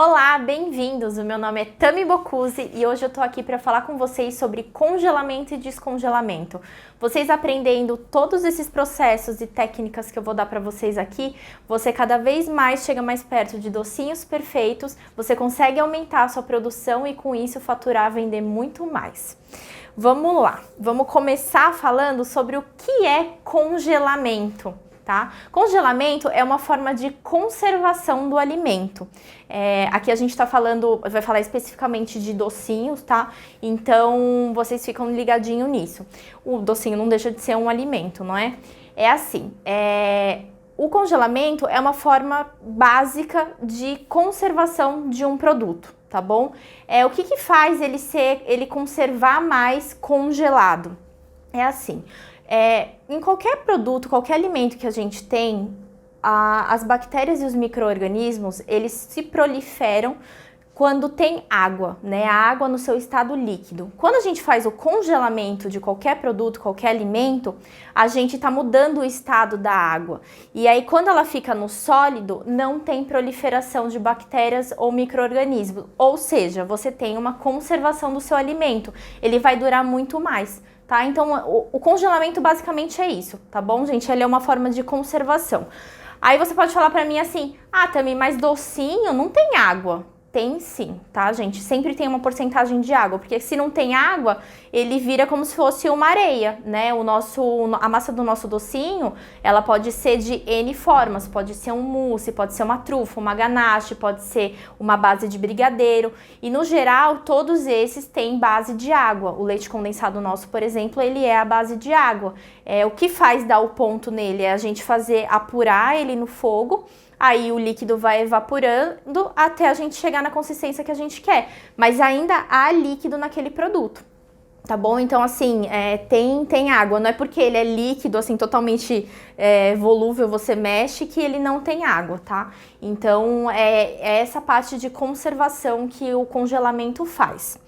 Olá, bem-vindos! O meu nome é Tami Bocuse e hoje eu tô aqui para falar com vocês sobre congelamento e descongelamento. Vocês aprendendo todos esses processos e técnicas que eu vou dar para vocês aqui, você cada vez mais chega mais perto de docinhos perfeitos, você consegue aumentar a sua produção e com isso faturar, vender muito mais. Vamos lá, vamos começar falando sobre o que é congelamento. Tá? Congelamento é uma forma de conservação do alimento. Aqui a gente vai falar especificamente de docinhos, tá? Então vocês ficam ligadinhos nisso. O docinho não deixa de ser um alimento, não é? É assim, o congelamento é uma forma básica de conservação de um produto, tá bom? O que faz ele conservar mais congelado? É assim. Em qualquer produto, qualquer alimento que a gente tem, as bactérias e os micro-organismos, eles se proliferam quando tem água, né? A água no seu estado líquido. Quando a gente faz o congelamento de qualquer produto, qualquer alimento, a gente está mudando o estado da água. E aí, quando ela fica no sólido, não tem proliferação de bactérias ou micro-organismos. Ou seja, você tem uma conservação do seu alimento. Ele vai durar muito mais. Tá? Então, o congelamento basicamente é isso, tá bom, gente? Ele é uma forma de conservação. Aí você pode falar pra mim assim, Tami, mas docinho não tem água. Tem sim, tá, gente? Sempre tem uma porcentagem de água, porque se não tem água, ele vira como se fosse uma areia, né? A massa do nosso docinho, ela pode ser de N formas, pode ser um mousse, pode ser uma trufa, uma ganache, pode ser uma base de brigadeiro, e no geral, todos esses têm base de água. O leite condensado nosso, por exemplo, ele é a base de água. O que faz dar o ponto nele é a gente apurar ele no fogo. Aí o líquido vai evaporando até a gente chegar na consistência que a gente quer. Mas ainda há líquido naquele produto, tá bom? Então, assim, tem água. Não é porque ele é líquido, assim, totalmente volúvel, você mexe, que ele não tem água, tá? Então, é essa parte de conservação que o congelamento faz.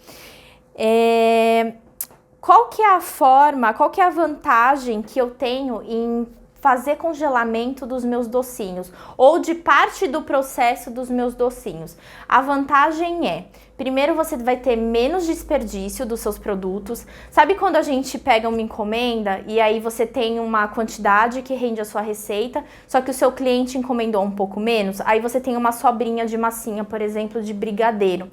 Qual que é a forma, qual que é a vantagem que eu tenho em fazer congelamento dos meus docinhos ou de parte do processo dos meus docinhos? A vantagem primeiro, você vai ter menos desperdício dos seus produtos. Sabe quando a gente pega uma encomenda e aí você tem uma quantidade que rende a sua receita, só que o seu cliente encomendou um pouco menos? Aí você tem uma sobrinha de massinha, por exemplo, de brigadeiro.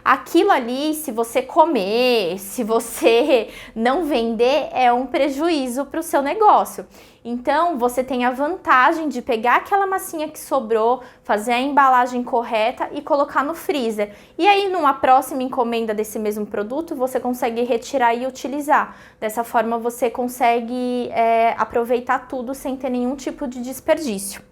Aquilo ali, se você comer, se você não vender, é um prejuízo para o seu negócio. Então, você tem a vantagem de pegar aquela massinha que sobrou, fazer a embalagem correta e colocar no freezer. E aí, numa próxima encomenda desse mesmo produto, você consegue retirar e utilizar. Dessa forma, você consegue aproveitar tudo sem ter nenhum tipo de desperdício.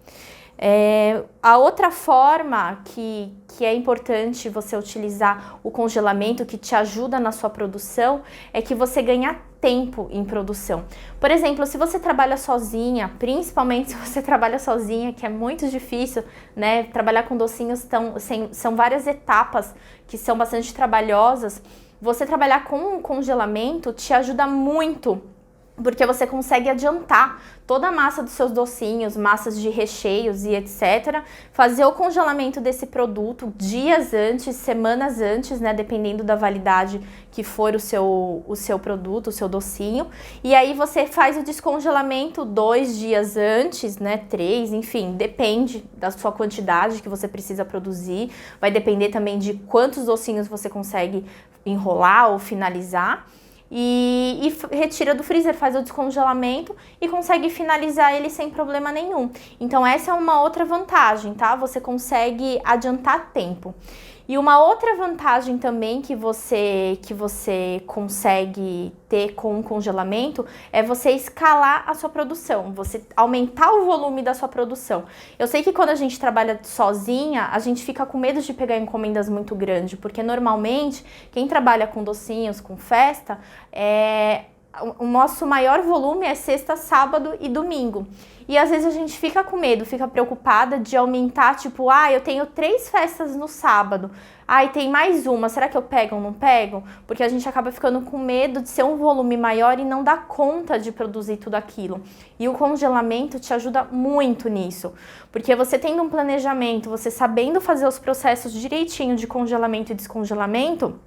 A outra forma que é importante você utilizar o congelamento, que te ajuda na sua produção, é que você ganha tempo em produção. Por exemplo, se você trabalha sozinha, principalmente se você trabalha sozinha, que é muito difícil, né? Trabalhar com docinhos são várias etapas que são bastante trabalhosas. Você trabalhar com congelamento te ajuda muito, porque você consegue adiantar toda a massa dos seus docinhos, massas de recheios e etc. Fazer o congelamento desse produto dias antes, semanas antes, né? Dependendo da validade que for o seu produto, o seu docinho. E aí você faz o descongelamento 2 dias antes, né? 3, enfim, depende da sua quantidade que você precisa produzir. Vai depender também de quantos docinhos você consegue enrolar ou finalizar. E retira do freezer, faz o descongelamento e consegue finalizar ele sem problema nenhum. Então essa é uma outra vantagem, tá? Você consegue adiantar tempo. E uma outra vantagem também que você consegue ter com o congelamento é você escalar a sua produção, você aumentar o volume da sua produção. Eu sei que quando a gente trabalha sozinha, a gente fica com medo de pegar encomendas muito grandes, porque normalmente quem trabalha com docinhos, com festa, o nosso maior volume é sexta, sábado e domingo. E às vezes a gente fica com medo, fica preocupada de aumentar, tipo, eu tenho 3 festas no sábado. E tem mais uma, será que eu pego ou não pego? Porque a gente acaba ficando com medo de ser um volume maior e não dar conta de produzir tudo aquilo. E o congelamento te ajuda muito nisso. Porque você tendo um planejamento, você sabendo fazer os processos direitinho de congelamento e descongelamento,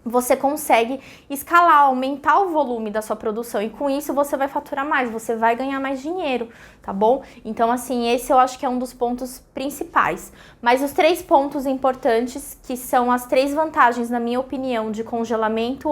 você consegue escalar, aumentar o volume da sua produção e com isso você vai faturar mais, você vai ganhar mais dinheiro, tá bom? Então assim, esse eu acho que é um dos pontos principais. Mas os 3 pontos importantes, que são as 3 vantagens, na minha opinião, de congelamento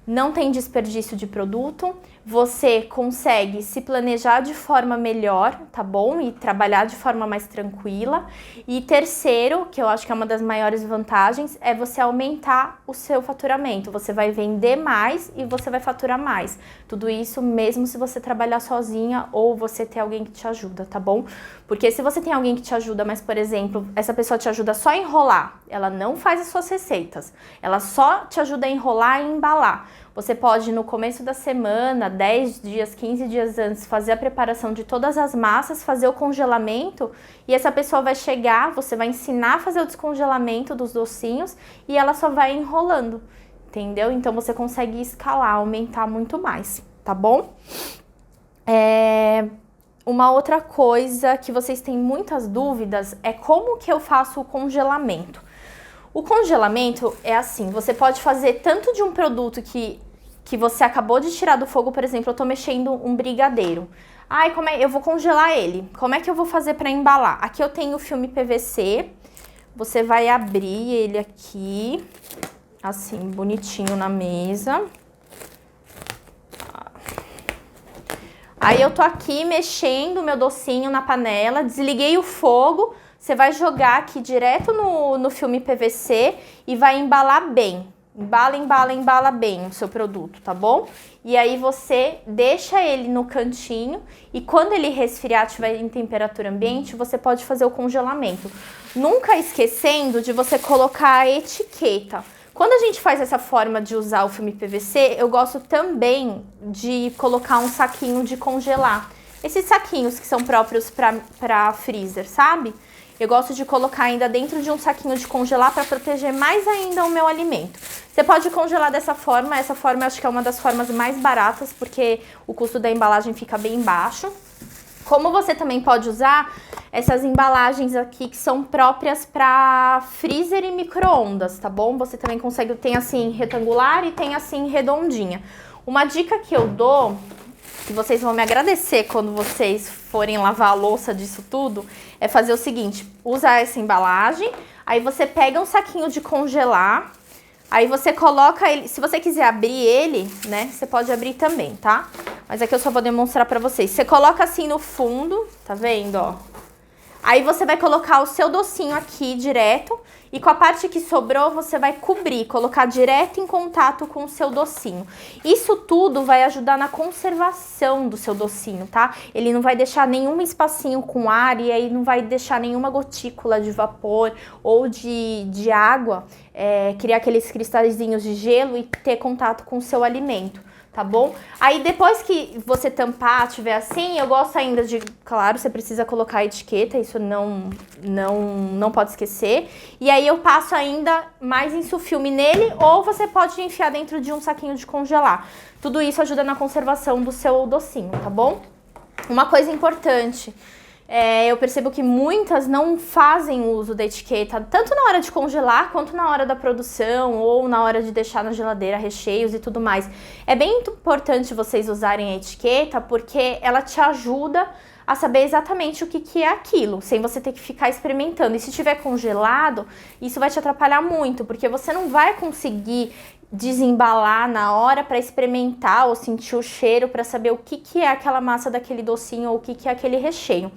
não tem desperdício de produto, você consegue se planejar de forma melhor, tá bom? E trabalhar de forma mais tranquila. E terceiro, que eu acho que é uma das maiores vantagens, é você aumentar o seu faturamento. Você vai vender mais e você vai faturar mais. Tudo isso mesmo se você trabalhar sozinha ou você ter alguém que te ajuda, tá bom? Porque se você tem alguém que te ajuda, mas, por exemplo, essa pessoa te ajuda só a enrolar, ela não faz as suas receitas, ela só te ajuda a enrolar e embalar. Você pode, no começo da semana, 10 dias, 15 dias antes, fazer a preparação de todas as massas, fazer o congelamento e essa pessoa vai chegar, você vai ensinar a fazer o descongelamento dos docinhos e ela só vai enrolando, entendeu? Então você consegue escalar, aumentar muito mais, tá bom? Uma outra coisa que vocês têm muitas dúvidas é como que eu faço o congelamento. O congelamento é assim, você pode fazer tanto de um produto que você acabou de tirar do fogo, por exemplo, eu tô mexendo um brigadeiro. Eu vou congelar ele. Como é que eu vou fazer para embalar? Aqui eu tenho o filme PVC. Você vai abrir ele aqui, assim, bonitinho na mesa. Aí eu tô aqui mexendo o meu docinho na panela, desliguei o fogo. Você vai jogar aqui direto no filme PVC e vai embalar bem. Embala bem o seu produto, tá bom? E aí você deixa ele no cantinho e quando ele resfriar, estiver em temperatura ambiente, você pode fazer o congelamento. Nunca esquecendo de você colocar a etiqueta. Quando a gente faz essa forma de usar o filme PVC, eu gosto também de colocar um saquinho de congelar. Esses saquinhos que são próprios para freezer, sabe? Eu gosto de colocar ainda dentro de um saquinho de congelar para proteger mais ainda o meu alimento. Você pode congelar dessa forma, essa forma eu acho que é uma das formas mais baratas, porque o custo da embalagem fica bem baixo. Como você também pode usar essas embalagens aqui que são próprias para freezer e micro-ondas, tá bom? Você também consegue, tem assim retangular e tem assim redondinha. Uma dica que eu dou, que vocês vão me agradecer quando vocês forem lavar a louça disso tudo, é fazer o seguinte, usar essa embalagem, aí você pega um saquinho de congelar, aí você coloca ele, se você quiser abrir ele, né, você pode abrir também, tá? Mas aqui eu só vou demonstrar pra vocês. Você coloca assim no fundo, tá vendo, ó? Aí você vai colocar o seu docinho aqui direto e com a parte que sobrou você vai cobrir, colocar direto em contato com o seu docinho. Isso tudo vai ajudar na conservação do seu docinho, tá? Ele não vai deixar nenhum espacinho com ar e aí não vai deixar nenhuma gotícula de vapor ou de água, criar aqueles cristalzinhos de gelo e ter contato com o seu alimento. Tá bom? Aí depois que você tampar, tiver assim, eu gosto ainda de, claro, você precisa colocar a etiqueta, isso não pode esquecer. E aí eu passo ainda mais insufilme nele, ou você pode enfiar dentro de um saquinho de congelar. Tudo isso ajuda na conservação do seu docinho, tá bom? Uma coisa importante, eu percebo que muitas não fazem uso da etiqueta, tanto na hora de congelar, quanto na hora da produção, ou na hora de deixar na geladeira recheios e tudo mais. É bem importante vocês usarem a etiqueta, porque ela te ajuda a saber exatamente o que é aquilo, sem você ter que ficar experimentando. E se estiver congelado, isso vai te atrapalhar muito, porque você não vai conseguir desembalar na hora para experimentar ou sentir o cheiro para saber o que é aquela massa daquele docinho ou o que é aquele recheio.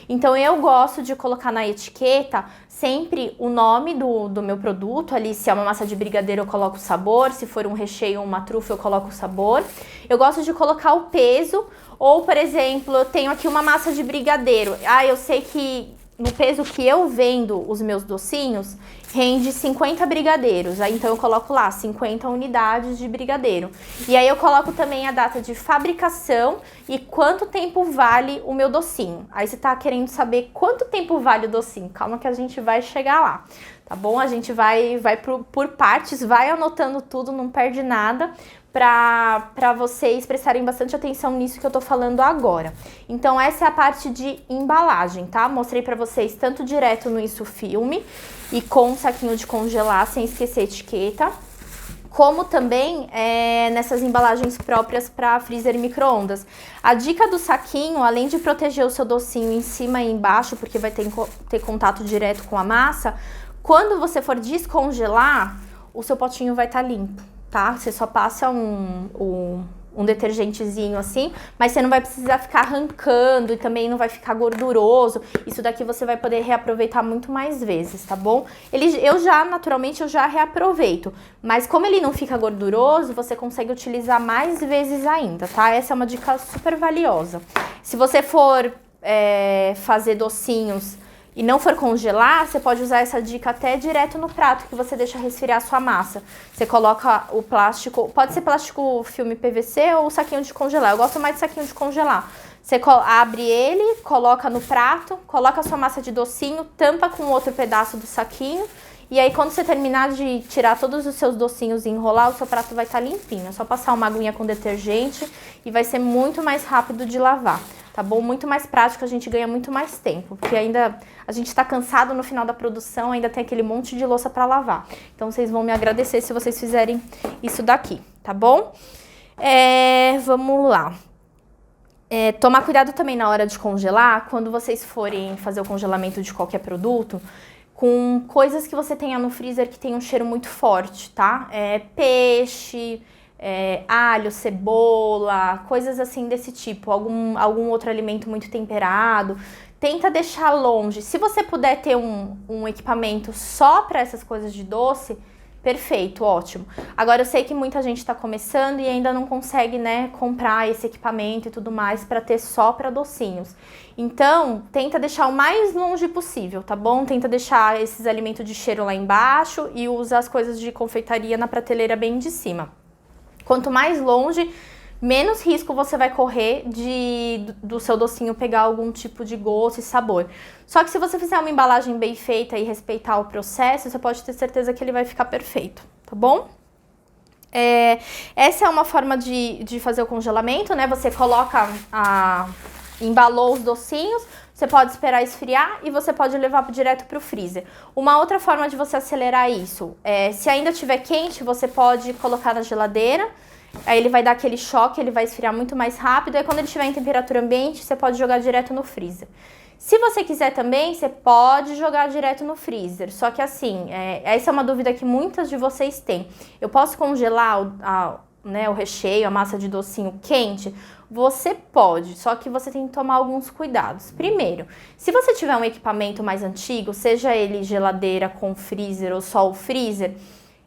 Então eu gosto de colocar na etiqueta sempre o nome do meu produto ali, se é uma massa de brigadeiro eu coloco o sabor, se for um recheio ou uma trufa eu coloco o sabor. Eu gosto de colocar o peso, ou por exemplo, eu tenho aqui uma massa de brigadeiro, eu sei que no peso que eu vendo os meus docinhos, rende 50 brigadeiros. Aí então eu coloco lá 50 unidades de brigadeiro. E aí eu coloco também a data de fabricação e quanto tempo vale o meu docinho. Aí você tá querendo saber quanto tempo vale o docinho. Calma que a gente vai chegar lá, tá bom? A gente vai por partes, vai anotando tudo, não perde nada, para vocês prestarem bastante atenção nisso que eu tô falando agora. Então essa é a parte de embalagem, tá? Mostrei para vocês tanto direto no InsuFilme e com saquinho de congelar, sem esquecer a etiqueta, como também nessas embalagens próprias para freezer e micro-ondas. A dica do saquinho, além de proteger o seu docinho em cima e embaixo, porque vai ter contato direto com a massa, quando você for descongelar, o seu potinho vai estar limpo, tá? Você só passa um detergentezinho assim, mas você não vai precisar ficar arrancando e também não vai ficar gorduroso. Isso daqui você vai poder reaproveitar muito mais vezes, tá bom? Naturalmente, eu já reaproveito, mas como ele não fica gorduroso, você consegue utilizar mais vezes ainda, tá? Essa é uma dica super valiosa. Se você for fazer docinhos e não for congelar, você pode usar essa dica até direto no prato, que você deixa resfriar a sua massa. Você coloca o plástico, pode ser plástico filme PVC ou saquinho de congelar. Eu gosto mais de saquinho de congelar. Você abre ele, coloca no prato, coloca a sua massa de docinho, tampa com outro pedaço do saquinho. E aí quando você terminar de tirar todos os seus docinhos e enrolar, o seu prato vai estar limpinho. É só passar uma aguinha com detergente e vai ser muito mais rápido de lavar. Tá bom? Muito mais prático, a gente ganha muito mais tempo, porque ainda a gente tá cansado no final da produção, ainda tem aquele monte de louça para lavar. Então vocês vão me agradecer se vocês fizerem isso daqui, tá bom? Vamos lá. Tomar cuidado também na hora de congelar, quando vocês forem fazer o congelamento de qualquer produto, com coisas que você tenha no freezer que tem um cheiro muito forte, tá? Peixe, alho, cebola, coisas assim desse tipo, algum outro alimento muito temperado. Tenta deixar longe. Se você puder ter um equipamento só para essas coisas de doce, perfeito, ótimo. Agora eu sei que muita gente está começando e ainda não consegue, né, comprar esse equipamento e tudo mais para ter só para docinhos. Então, tenta deixar o mais longe possível, tá bom? Tenta deixar esses alimentos de cheiro lá embaixo e usa as coisas de confeitaria na prateleira bem de cima. Quanto mais longe, menos risco você vai correr do seu docinho pegar algum tipo de gosto e sabor. Só que se você fizer uma embalagem bem feita e respeitar o processo, você pode ter certeza que ele vai ficar perfeito, tá bom? Essa é uma forma de fazer o congelamento, né? Você coloca, embalou os docinhos, você pode esperar esfriar e você pode levar direto para o freezer. Uma outra forma de você acelerar isso, se ainda estiver quente, você pode colocar na geladeira, aí ele vai dar aquele choque, ele vai esfriar muito mais rápido, aí quando ele estiver em temperatura ambiente, você pode jogar direto no freezer. Se você quiser também, você pode jogar direto no freezer, só que assim, essa é uma dúvida que muitas de vocês têm. Eu posso congelar o recheio, a massa de docinho quente? Você pode, só que você tem que tomar alguns cuidados. Primeiro, se você tiver um equipamento mais antigo, seja ele geladeira com freezer ou só o freezer,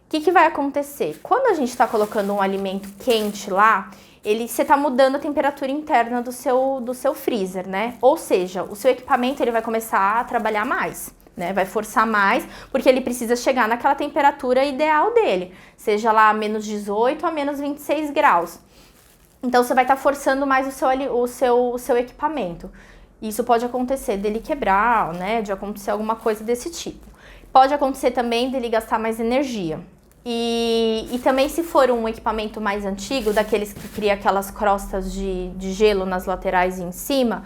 o que vai acontecer? Quando a gente está colocando um alimento quente lá, você está mudando a temperatura interna do seu freezer, né? Ou seja, o seu equipamento ele vai começar a trabalhar mais, né? Vai forçar mais, porque ele precisa chegar naquela temperatura ideal dele, seja lá menos 18 a menos 26 graus. Então você vai estar forçando mais o seu equipamento. Isso pode acontecer dele quebrar, né? De acontecer alguma coisa desse tipo. Pode acontecer também dele gastar mais energia. E também se for um equipamento mais antigo, daqueles que cria aquelas crostas de gelo nas laterais e em cima,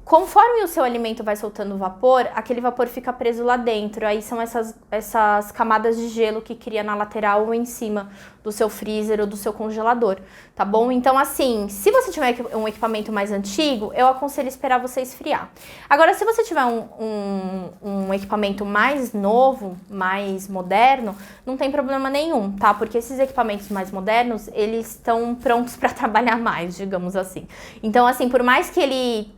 conforme o seu alimento vai soltando vapor, aquele vapor fica preso lá dentro. Aí são essas camadas de gelo que cria na lateral ou em cima do seu freezer ou do seu congelador, tá bom? Então assim, se você tiver um equipamento mais antigo, eu aconselho esperar você esfriar. Agora, se você tiver um equipamento mais novo, mais moderno, não tem problema nenhum, tá? Porque esses equipamentos mais modernos, eles estão prontos para trabalhar mais, digamos assim. Então assim, por mais que ele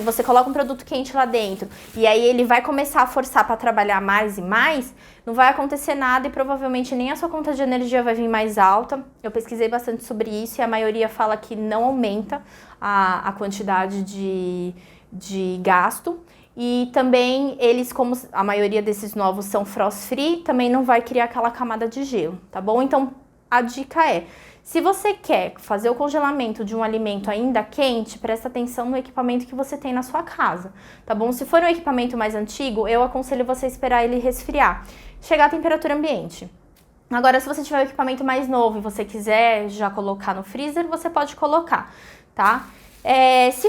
você coloca um produto quente lá dentro e aí ele vai começar a forçar para trabalhar mais e mais, não vai acontecer nada e provavelmente nem a sua conta de energia vai vir mais alta. Eu pesquisei bastante sobre isso e a maioria fala que não aumenta a quantidade de gasto. E também eles, como a maioria desses novos são frost free, também não vai criar aquela camada de gelo, tá bom? Então a dica é, se você quer fazer o congelamento de um alimento ainda quente, presta atenção no equipamento que você tem na sua casa, tá bom? Se for um equipamento mais antigo, eu aconselho você esperar ele resfriar, chegar à temperatura ambiente. Agora, se você tiver um equipamento mais novo e você quiser já colocar no freezer, você pode colocar, tá? Se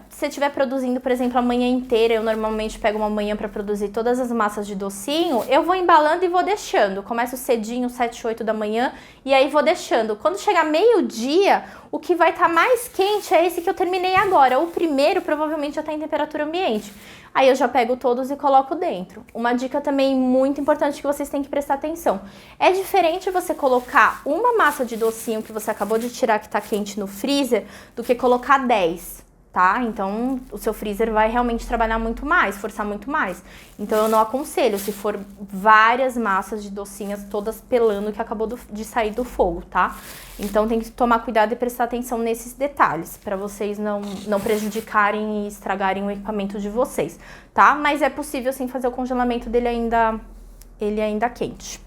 você estiver produzindo, por exemplo, a manhã inteira, eu normalmente pego uma manhã para produzir todas as massas de docinho, eu vou embalando e vou deixando. Começo cedinho, 7, 8 da manhã, e aí vou deixando. Quando chegar meio-dia, o que vai estar mais quente é esse que eu terminei agora. O primeiro provavelmente já está em temperatura ambiente. Aí eu já pego todos e coloco dentro. Uma dica também muito importante que vocês têm que prestar atenção. É diferente você colocar uma massa de docinho que você acabou de tirar que está quente no freezer do que colocar 10, tá? Então o seu freezer vai realmente trabalhar muito mais, forçar muito mais. Então eu não aconselho se for várias massas de docinhas todas pelando que acabou de sair do fogo, tá? Então tem que tomar cuidado e prestar atenção nesses detalhes, para vocês não prejudicarem e estragarem o equipamento de vocês, tá? Mas é possível sim fazer o congelamento dele ainda quente.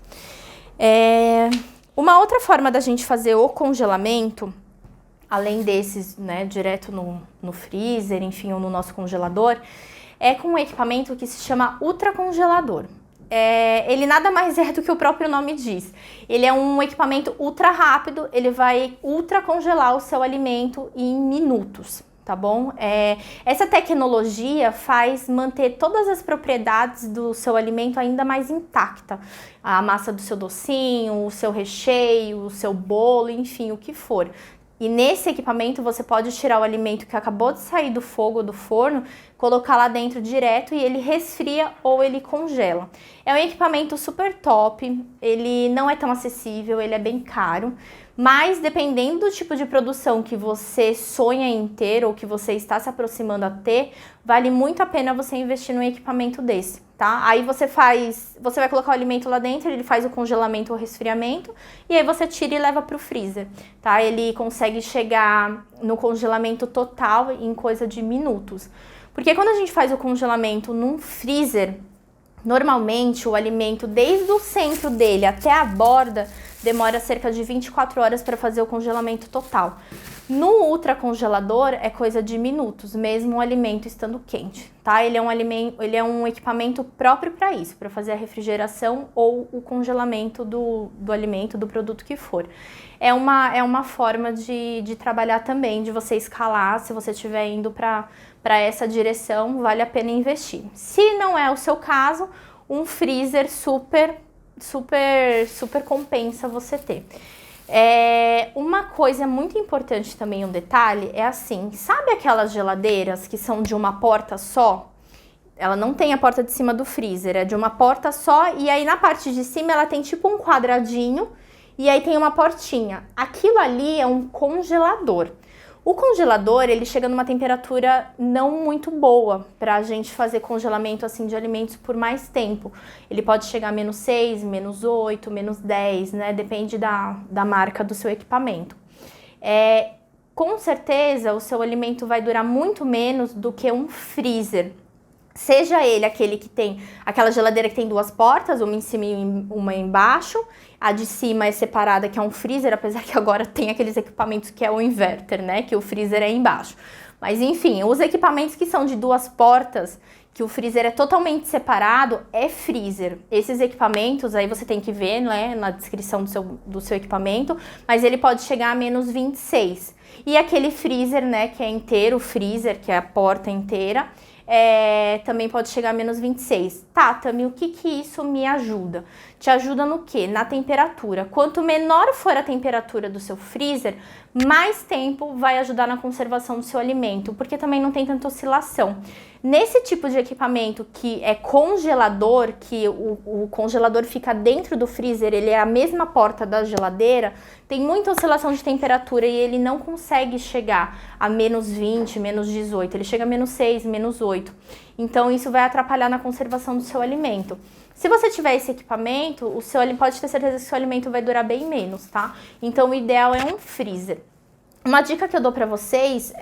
Uma outra forma da gente fazer o congelamento, além desses, né, direto no freezer, enfim, ou no nosso congelador, é com um equipamento que se chama ultracongelador. Ele nada mais é do que o próprio nome diz. Ele é um equipamento ultra rápido, ele vai ultra congelar o seu alimento em minutos, tá bom? Essa tecnologia faz manter todas as propriedades do seu alimento ainda mais intacta. A massa do seu docinho, o seu recheio, o seu bolo, enfim, o que for. E nesse equipamento você pode tirar o alimento que acabou de sair do fogo, do forno, colocar lá dentro direto e ele resfria ou ele congela. É um equipamento super top, ele não é tão acessível, ele é bem caro, mas dependendo do tipo de produção que você sonha em ter ou que você está se aproximando a ter, vale muito a pena você investir num equipamento desse, tá? Aí você vai colocar o alimento lá dentro, ele faz o congelamento ou resfriamento, e aí você tira e leva para o freezer, tá? Ele consegue chegar no congelamento total em coisa de minutos. Porque quando a gente faz o congelamento num freezer, normalmente o alimento, desde o centro dele até a borda, demora cerca de 24 horas para fazer o congelamento total. No ultracongelador é coisa de minutos, mesmo o alimento estando quente, tá? Ele é um equipamento próprio para isso, para fazer a refrigeração ou o congelamento do alimento, do produto que for. É uma forma de trabalhar também, de você escalar, se você estiver indo para essa direção, vale a pena investir. Se não é o seu caso, um freezer super compensa você ter. Uma coisa muito importante também, um detalhe, é assim, sabe aquelas geladeiras que são de uma porta só? Ela não tem a porta de cima do freezer, é de uma porta só, e aí na parte de cima ela tem tipo um quadradinho, e aí tem uma portinha. Aquilo ali é um congelador. O congelador, ele chega numa temperatura não muito boa para a gente fazer congelamento assim de alimentos por mais tempo. Ele pode chegar a -6, -8, -10, né? Depende da marca do seu equipamento. Com certeza, o seu alimento vai durar muito menos do que um freezer. Seja ele aquele que tem aquela geladeira que tem duas portas, uma em cima e uma embaixo. A de cima é separada, que é um freezer, apesar que agora tem aqueles equipamentos que é o inverter, né? Que o freezer é embaixo. Mas enfim, os equipamentos que são de duas portas, que o freezer é totalmente separado, é freezer. Esses equipamentos, aí você tem que ver, né, na descrição do seu equipamento, mas ele pode chegar a -26. E aquele freezer, né, que é inteiro, o freezer, que é a porta inteira, também pode chegar a -26. Tá, Tami, o que isso me ajuda? Te ajuda no quê? Na temperatura. Quanto menor for a temperatura do seu freezer, mais tempo vai ajudar na conservação do seu alimento, porque também não tem tanta oscilação. Nesse tipo de equipamento que é congelador, que o congelador fica dentro do freezer, ele é a mesma porta da geladeira, tem muita oscilação de temperatura e ele não consegue chegar a -20, -18, ele chega a -6, -8. Então isso vai atrapalhar na conservação do seu alimento. Se você tiver esse equipamento, pode ter certeza que o seu alimento vai durar bem menos, tá? Então o ideal é um freezer. Uma dica que eu dou pra vocês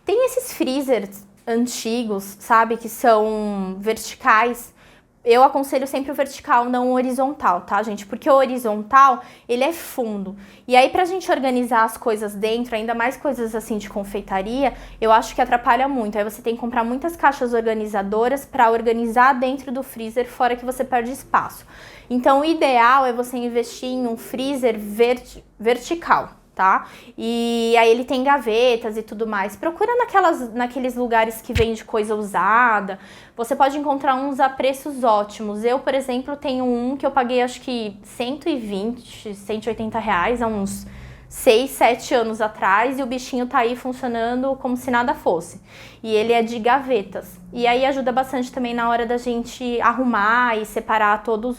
tem esses freezers antigos, sabe, que são verticais, eu aconselho sempre o vertical, não o horizontal, tá, gente? Porque o horizontal, ele é fundo. E aí, pra gente organizar as coisas dentro, ainda mais coisas assim de confeitaria, eu acho que atrapalha muito. Aí você tem que comprar muitas caixas organizadoras pra organizar dentro do freezer, fora que você perde espaço. Então, o ideal é você investir em um freezer vertical, tá? E aí ele tem gavetas e tudo mais. Procura naqueles lugares que vende coisa usada. Você pode encontrar uns a preços ótimos. Eu, por exemplo, tenho um que eu paguei acho que 120, 180 reais há uns 6, 7 anos atrás, e o bichinho tá aí funcionando como se nada fosse. E ele é de gavetas. E aí ajuda bastante também na hora da gente arrumar e separar todos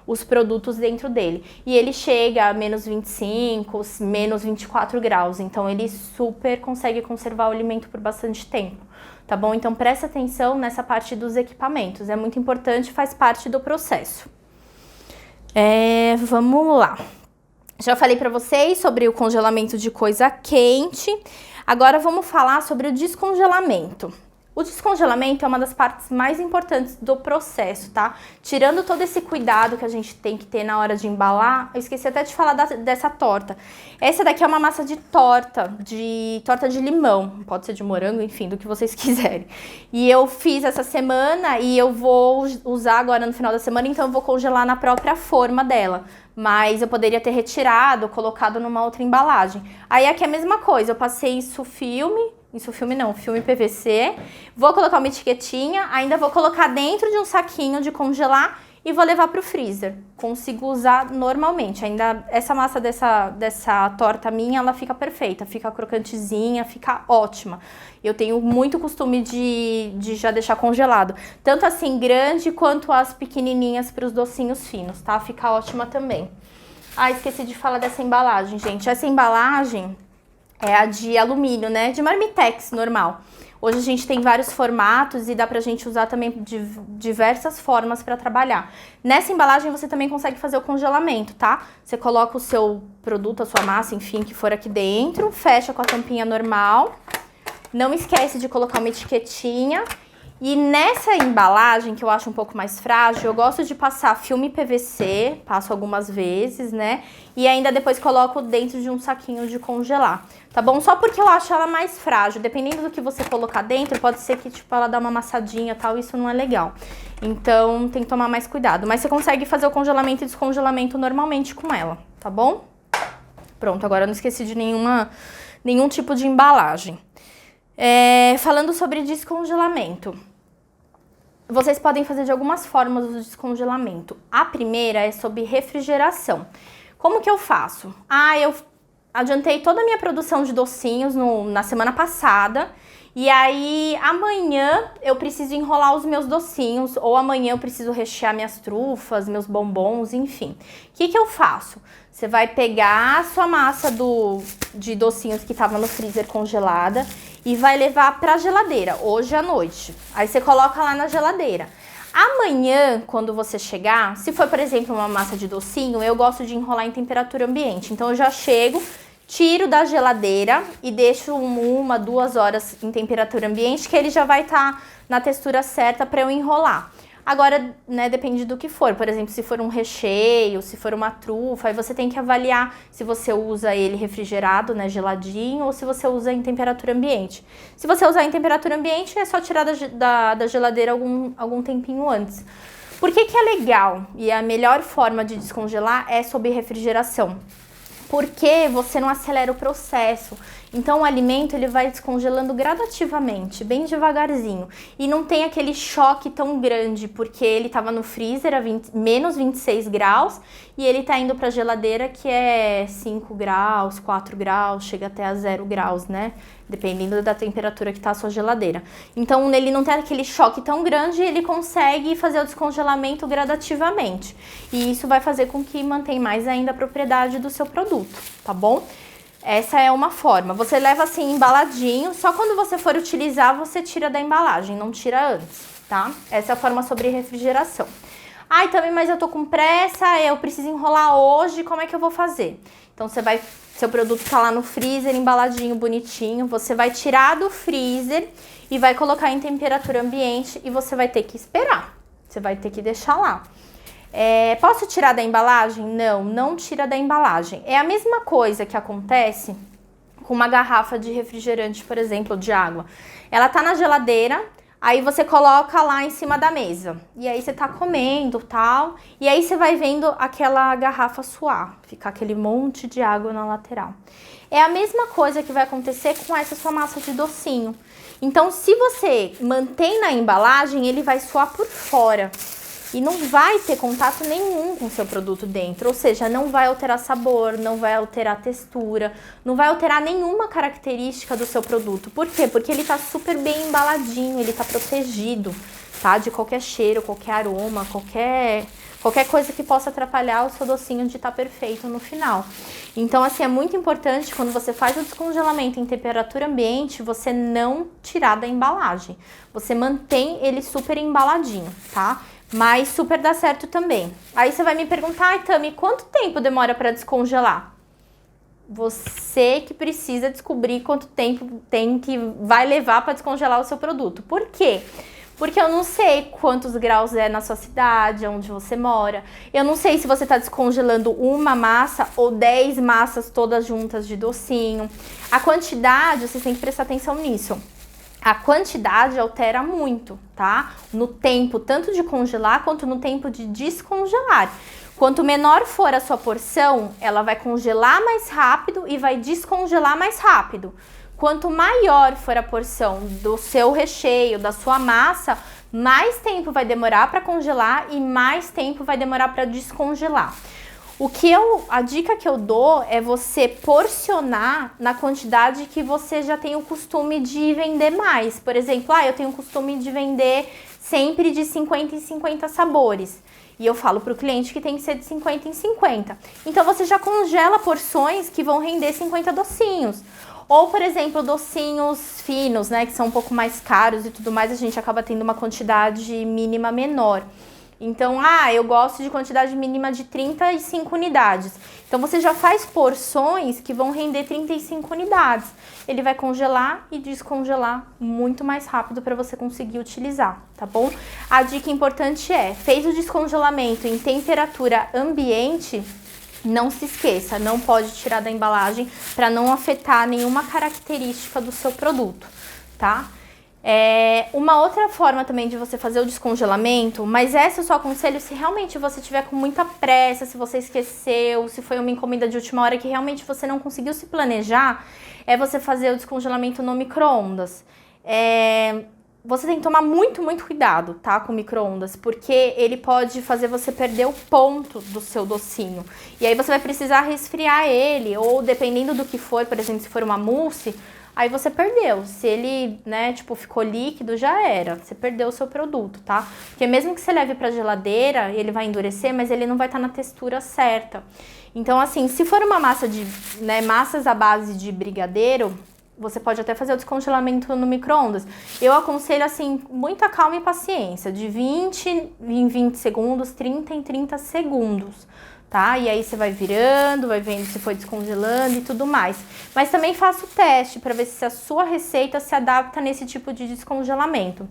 os produtos dentro dele. E ele chega a menos 25, menos 24 graus. Então ele super consegue conservar o alimento por bastante tempo. Tá bom? Então presta atenção nessa parte dos equipamentos. É muito importante, faz parte do processo. Vamos lá. Já falei para vocês sobre o congelamento de coisa quente. Agora vamos falar sobre o descongelamento. O descongelamento é uma das partes mais importantes do processo, tá? Tirando todo esse cuidado que a gente tem que ter na hora de embalar, eu esqueci até de falar dessa torta. Essa daqui é uma massa de torta de limão, pode ser de morango, enfim, do que vocês quiserem. E eu fiz essa semana e eu vou usar agora no final da semana, então eu vou congelar na própria forma dela. Mas eu poderia ter retirado, colocado numa outra embalagem. Aí aqui é a mesma coisa, eu passei filme PVC, vou colocar uma etiquetinha, ainda vou colocar dentro de um saquinho de congelar e vou levar pro freezer. Consigo usar normalmente, ainda essa massa dessa torta minha, ela fica perfeita, fica crocantezinha, fica ótima. Eu tenho muito costume de já deixar congelado, tanto assim grande quanto as pequenininhas para os docinhos finos, tá? Fica ótima também. Ah, esqueci de falar dessa embalagem, gente. Essa embalagem é a de alumínio, né? De Marmitex normal. Hoje a gente tem vários formatos e dá pra gente usar também de diversas formas pra trabalhar. Nessa embalagem você também consegue fazer o congelamento, tá? Você coloca o seu produto, a sua massa, enfim, que for aqui dentro, fecha com a tampinha normal. Não esquece de colocar uma etiquetinha. E nessa embalagem, que eu acho um pouco mais frágil, eu gosto de passar filme PVC, passo algumas vezes, né? E ainda depois coloco dentro de um saquinho de congelar, tá bom? Só porque eu acho ela mais frágil, dependendo do que você colocar dentro, pode ser que tipo ela dá uma amassadinha e tal, isso não é legal. Então tem que tomar mais cuidado. Mas você consegue fazer o congelamento e descongelamento normalmente com ela, tá bom? Pronto, agora eu não esqueci de nenhum tipo de embalagem. Falando sobre descongelamento. Vocês podem fazer de algumas formas o descongelamento. A primeira é sobre refrigeração. Como que eu faço? Eu adiantei toda a minha produção de docinhos na semana passada. E aí, amanhã eu preciso enrolar os meus docinhos. Ou amanhã eu preciso rechear minhas trufas, meus bombons, enfim. O que eu faço? Você vai pegar a sua massa de docinhos que estava no freezer congelada e vai levar para a geladeira, hoje à noite. Aí você coloca lá na geladeira. Amanhã, quando você chegar, se for, por exemplo, uma massa de docinho, eu gosto de enrolar em temperatura ambiente. Então eu já chego, tiro da geladeira e deixo 1, 2 horas em temperatura ambiente, que ele já vai estar na textura certa para eu enrolar. Agora, né, depende do que for. Por exemplo, se for um recheio, se for uma trufa, aí você tem que avaliar se você usa ele refrigerado, né, geladinho, ou se você usa em temperatura ambiente. Se você usar em temperatura ambiente, é só tirar da geladeira algum tempinho antes. Por que é legal? E a melhor forma de descongelar é sob refrigeração. Porque você não acelera o processo. Então o alimento ele vai descongelando gradativamente, bem devagarzinho. E não tem aquele choque tão grande, porque ele estava no freezer a menos 26 graus e ele está indo para a geladeira que é 5 graus, 4 graus, chega até a 0 graus, né? Dependendo da temperatura que está a sua geladeira. Então ele não tem aquele choque tão grande e ele consegue fazer o descongelamento gradativamente. E isso vai fazer com que mantenha mais ainda a propriedade do seu produto, tá bom? Essa é uma forma. Você leva assim embaladinho, só quando você for utilizar você tira da embalagem, não tira antes, tá? Essa é a forma sobre refrigeração. Ai, também, mas eu tô com pressa, eu preciso enrolar hoje, como é que eu vou fazer? Então seu produto tá lá no freezer, embaladinho, bonitinho, você vai tirar do freezer e vai colocar em temperatura ambiente e você vai ter que esperar. Você vai ter que deixar lá. Posso tirar da embalagem? Não, não tira da embalagem. É a mesma coisa que acontece com uma garrafa de refrigerante, por exemplo, de água. Ela tá na geladeira, aí você coloca lá em cima da mesa. E aí você tá comendo, tal, e aí você vai vendo aquela garrafa suar, ficar aquele monte de água na lateral. É a mesma coisa que vai acontecer com essa sua massa de docinho. Então, se você mantém na embalagem, ele vai suar por fora. E não vai ter contato nenhum com o seu produto dentro, ou seja, não vai alterar sabor, não vai alterar textura, não vai alterar nenhuma característica do seu produto. Por quê? Porque ele tá super bem embaladinho, ele tá protegido, tá? De qualquer cheiro, qualquer aroma, qualquer coisa que possa atrapalhar o seu docinho de estar perfeito no final. Então, assim, é muito importante quando você faz o descongelamento em temperatura ambiente, você não tirar da embalagem. Você mantém ele super embaladinho, tá? Mas super dá certo também. Aí você vai me perguntar, ai, Tami, quanto tempo demora para descongelar? Você que precisa descobrir quanto tempo vai levar para descongelar o seu produto. Por quê? Porque eu não sei quantos graus é na sua cidade, onde você mora. Eu não sei se você está descongelando uma massa ou 10 massas todas juntas de docinho. A quantidade, você tem que prestar atenção nisso. A quantidade altera muito, tá? No tempo, tanto de congelar quanto no tempo de descongelar. Quanto menor for a sua porção, ela vai congelar mais rápido e vai descongelar mais rápido. Quanto maior for a porção do seu recheio, da sua massa, mais tempo vai demorar para congelar e mais tempo vai demorar para descongelar. A dica que eu dou é você porcionar na quantidade que você já tem o costume de vender mais. Por exemplo, eu tenho o costume de vender sempre de 50 em 50 sabores. E eu falo para o cliente que tem que ser de 50 em 50. Então, você já congela porções que vão render 50 docinhos. Ou, por exemplo, docinhos finos, né, que são um pouco mais caros e tudo mais, a gente acaba tendo uma quantidade mínima menor. Então, eu gosto de quantidade mínima de 35 unidades. Então, você já faz porções que vão render 35 unidades. Ele vai congelar e descongelar muito mais rápido para você conseguir utilizar, tá bom? A dica importante fez o descongelamento em temperatura ambiente, não se esqueça, não pode tirar da embalagem para não afetar nenhuma característica do seu produto, tá? Uma outra forma também de você fazer o descongelamento, mas essa eu só aconselho se realmente você tiver com muita pressa, se você esqueceu, se foi uma encomenda de última hora que realmente você não conseguiu se planejar, é você fazer o descongelamento no micro-ondas. Você tem que tomar muito, muito cuidado, tá, com o micro-ondas, porque ele pode fazer você perder o ponto do seu docinho. E aí você vai precisar resfriar ele, ou dependendo do que for, por exemplo, se for uma mousse, aí você perdeu. Se ele, ficou líquido, já era. Você perdeu o seu produto, tá? Porque mesmo que você leve pra geladeira, ele vai endurecer, mas ele não vai estar na textura certa. Então, assim, se for uma massa massas à base de brigadeiro, você pode até fazer o descongelamento no micro-ondas. Eu aconselho, assim, muita calma e paciência. De 20 em 20 segundos, 30 em 30 segundos. Tá? E aí você vai virando, vai vendo se foi descongelando e tudo mais. Mas também faça o teste para ver se a sua receita se adapta nesse tipo de descongelamento.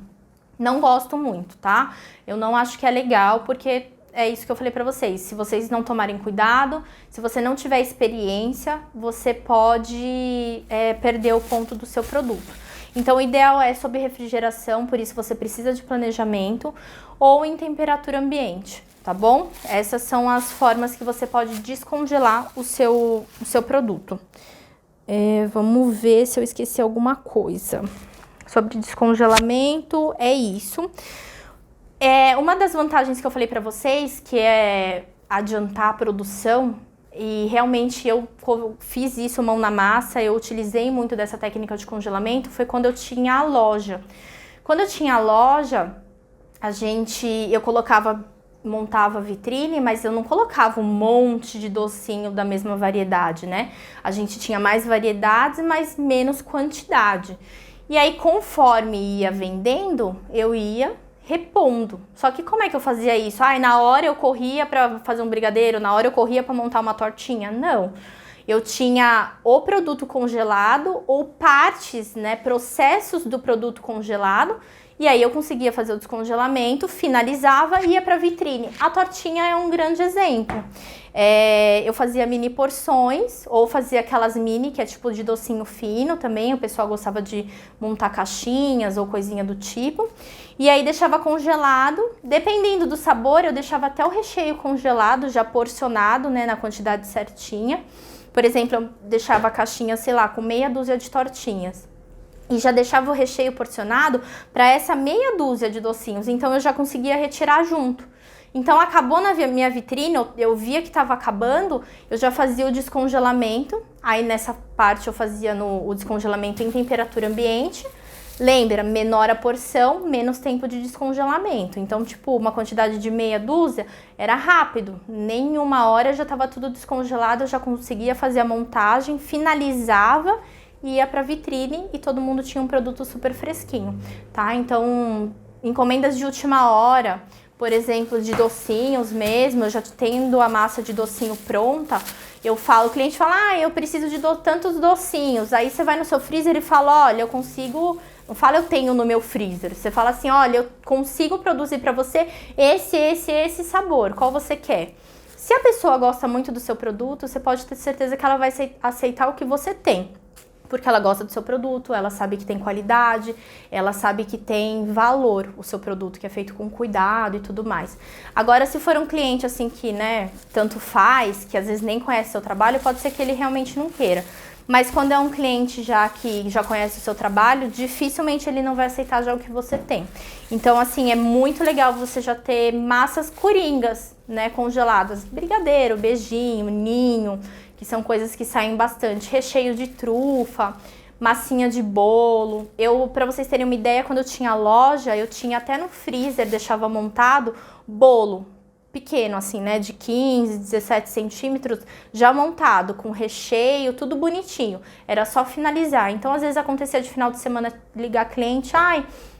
Não gosto muito, tá? Eu não acho que é legal, porque é isso que eu falei para vocês. Se vocês não tomarem cuidado, se você não tiver experiência, você pode perder o ponto do seu produto. Então, o ideal é sob refrigeração, por isso você precisa de planejamento, ou em temperatura ambiente. Tá bom? Essas são as formas que você pode descongelar o seu produto. Vamos ver se eu esqueci alguma coisa. Sobre descongelamento, é isso. Uma das vantagens que eu falei pra vocês, que é adiantar a produção, e realmente eu fiz isso mão na massa, eu utilizei muito dessa técnica de congelamento, foi quando eu tinha a loja. Quando eu tinha a loja, eu montava vitrine, mas eu não colocava um monte de docinho da mesma variedade, né? A gente tinha mais variedades, mas menos quantidade. E aí, conforme ia vendendo, eu ia repondo. Só que como é que eu fazia isso? Na hora eu corria para fazer um brigadeiro, na hora eu corria para montar uma tortinha? Não. Eu tinha o produto congelado ou partes, né, processos do produto congelado, e aí eu conseguia fazer o descongelamento, finalizava e ia para vitrine. A tortinha é um grande exemplo. Eu fazia mini porções, ou fazia aquelas mini, que é tipo de docinho fino também, o pessoal gostava de montar caixinhas ou coisinha do tipo. E aí deixava congelado, dependendo do sabor, eu deixava até o recheio congelado, já porcionado, né, na quantidade certinha. Por exemplo, eu deixava a caixinha, sei lá, com meia dúzia de tortinhas. E já deixava o recheio porcionado para essa meia dúzia de docinhos. Então eu já conseguia retirar junto. Então acabou na minha vitrine, eu via que estava acabando, eu já fazia o descongelamento. Aí nessa parte eu fazia o descongelamento em temperatura ambiente. Lembra, menor a porção, menos tempo de descongelamento. Então, tipo, uma quantidade de meia dúzia era rápido. Nem uma hora já estava tudo descongelado, eu já conseguia fazer a montagem, finalizava, ia para vitrine e todo mundo tinha um produto super fresquinho, tá? Então, encomendas de última hora, por exemplo, de docinhos mesmo, eu já tendo a massa de docinho pronta, eu falo, o cliente fala, eu preciso de tantos docinhos. Aí você vai no seu freezer e fala, olha, eu consigo... Não fala eu tenho no meu freezer. Você fala assim, olha, eu consigo produzir para você esse sabor. Qual você quer? Se a pessoa gosta muito do seu produto, você pode ter certeza que ela vai aceitar o que você tem. Porque ela gosta do seu produto, ela sabe que tem qualidade, ela sabe que tem valor o seu produto, que é feito com cuidado e tudo mais. Agora, se for um cliente assim que, né, tanto faz, que às vezes nem conhece seu trabalho, pode ser que ele realmente não queira. Mas quando é um cliente que já conhece o seu trabalho, dificilmente ele não vai aceitar já o que você tem. Então, assim, é muito legal você já ter massas coringas, né, congeladas. Brigadeiro, beijinho, ninho, que são coisas que saem bastante. Recheio de trufa, massinha de bolo. Pra vocês terem uma ideia, quando eu tinha loja, eu tinha até no freezer, deixava montado, bolo pequeno, assim, né, de 15, 17 centímetros, já montado, com recheio, tudo bonitinho. Era só finalizar. Então, às vezes, acontecia de final de semana ligar cliente,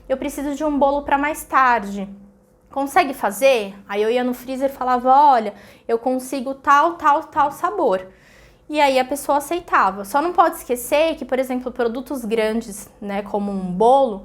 eu preciso de um bolo para mais tarde. Consegue fazer? Aí eu ia no freezer e falava, olha, eu consigo tal sabor. E aí a pessoa aceitava. Só não pode esquecer que, por exemplo, produtos grandes, né, como um bolo,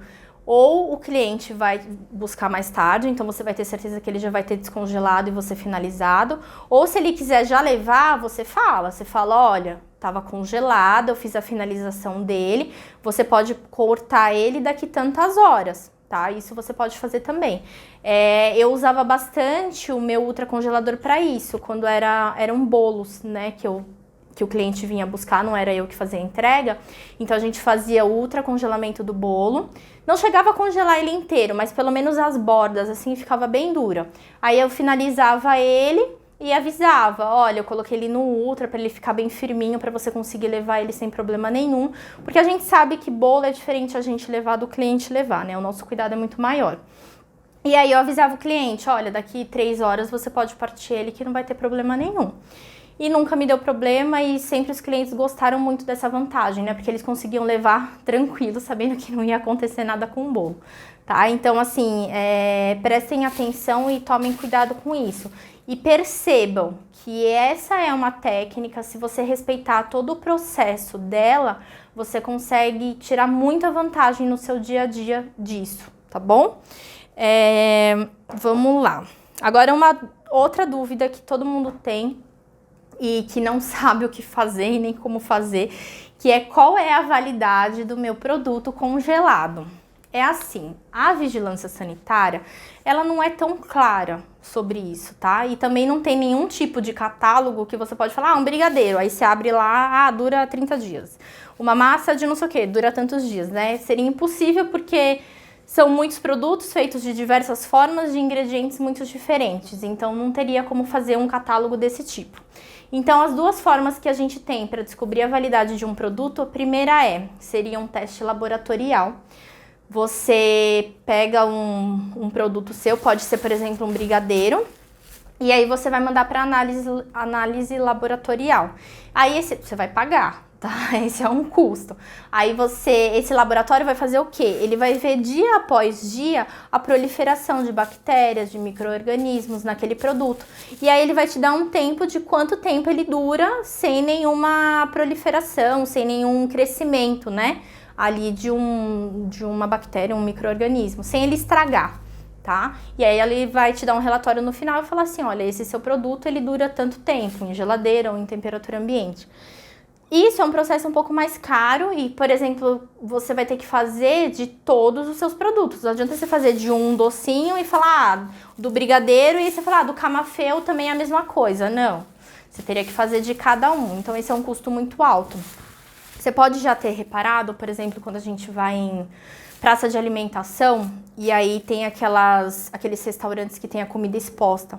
ou o cliente vai buscar mais tarde, então você vai ter certeza que ele já vai ter descongelado e você finalizado. Ou se ele quiser já levar, você fala, olha, estava congelado, eu fiz a finalização dele, você pode cortar ele daqui tantas horas, tá? Isso você pode fazer também. Eu usava bastante o meu ultracongelador para isso, quando eram bolos, né, que o cliente vinha buscar, não era eu que fazia a entrega. Então a gente fazia o ultracongelamento do bolo. Não chegava a congelar ele inteiro, mas pelo menos as bordas, assim, ficava bem dura. Aí eu finalizava ele e avisava, olha, eu coloquei ele no ultra para ele ficar bem firminho, para você conseguir levar ele sem problema nenhum. Porque a gente sabe que bolo é diferente a gente levar do cliente levar, né? O nosso cuidado é muito maior. E aí eu avisava o cliente, olha, daqui 3 horas você pode partir ele que não vai ter problema nenhum. E nunca me deu problema e sempre os clientes gostaram muito dessa vantagem, né? Porque eles conseguiam levar tranquilo, sabendo que não ia acontecer nada com o bolo, tá? Então, assim, prestem atenção e tomem cuidado com isso. E percebam que essa é uma técnica, se você respeitar todo o processo dela, você consegue tirar muita vantagem no seu dia a dia disso, tá bom? Vamos lá. Agora, uma outra dúvida que todo mundo tem e que não sabe o que fazer e nem como fazer, que é qual é a validade do meu produto congelado. É assim, a vigilância sanitária, ela não é tão clara sobre isso, tá? E também não tem nenhum tipo de catálogo que você pode falar, um brigadeiro, aí você abre lá, dura 30 dias. Uma massa de não sei o que, dura tantos dias, né? Seria impossível porque são muitos produtos feitos de diversas formas, de ingredientes muito diferentes, então não teria como fazer um catálogo desse tipo. Então, as duas formas que a gente tem para descobrir a validade de um produto, a primeira seria um teste laboratorial. Você pega um produto seu, pode ser, por exemplo, um brigadeiro, E aí você vai mandar para análise laboratorial. Aí você vai pagar, tá? Esse é um custo. Aí esse laboratório vai fazer o quê? Ele vai ver dia após dia a proliferação de bactérias, de micro-organismos naquele produto. E aí ele vai te dar um tempo de quanto tempo ele dura sem nenhuma proliferação, sem nenhum crescimento, né? Ali de uma bactéria, um micro-organismo, sem ele estragar. Tá? E aí ele vai te dar um relatório no final e falar assim, olha, esse seu produto ele dura tanto tempo, em geladeira ou em temperatura ambiente. Isso é um processo um pouco mais caro e, por exemplo, você vai ter que fazer de todos os seus produtos. Não adianta você fazer de um docinho e falar do brigadeiro e você falar do camafeu também é a mesma coisa. Não, você teria que fazer de cada um, então esse é um custo muito alto. Você pode já ter reparado, por exemplo, quando a gente vai em praça de alimentação e aí tem aqueles restaurantes que tem a comida exposta.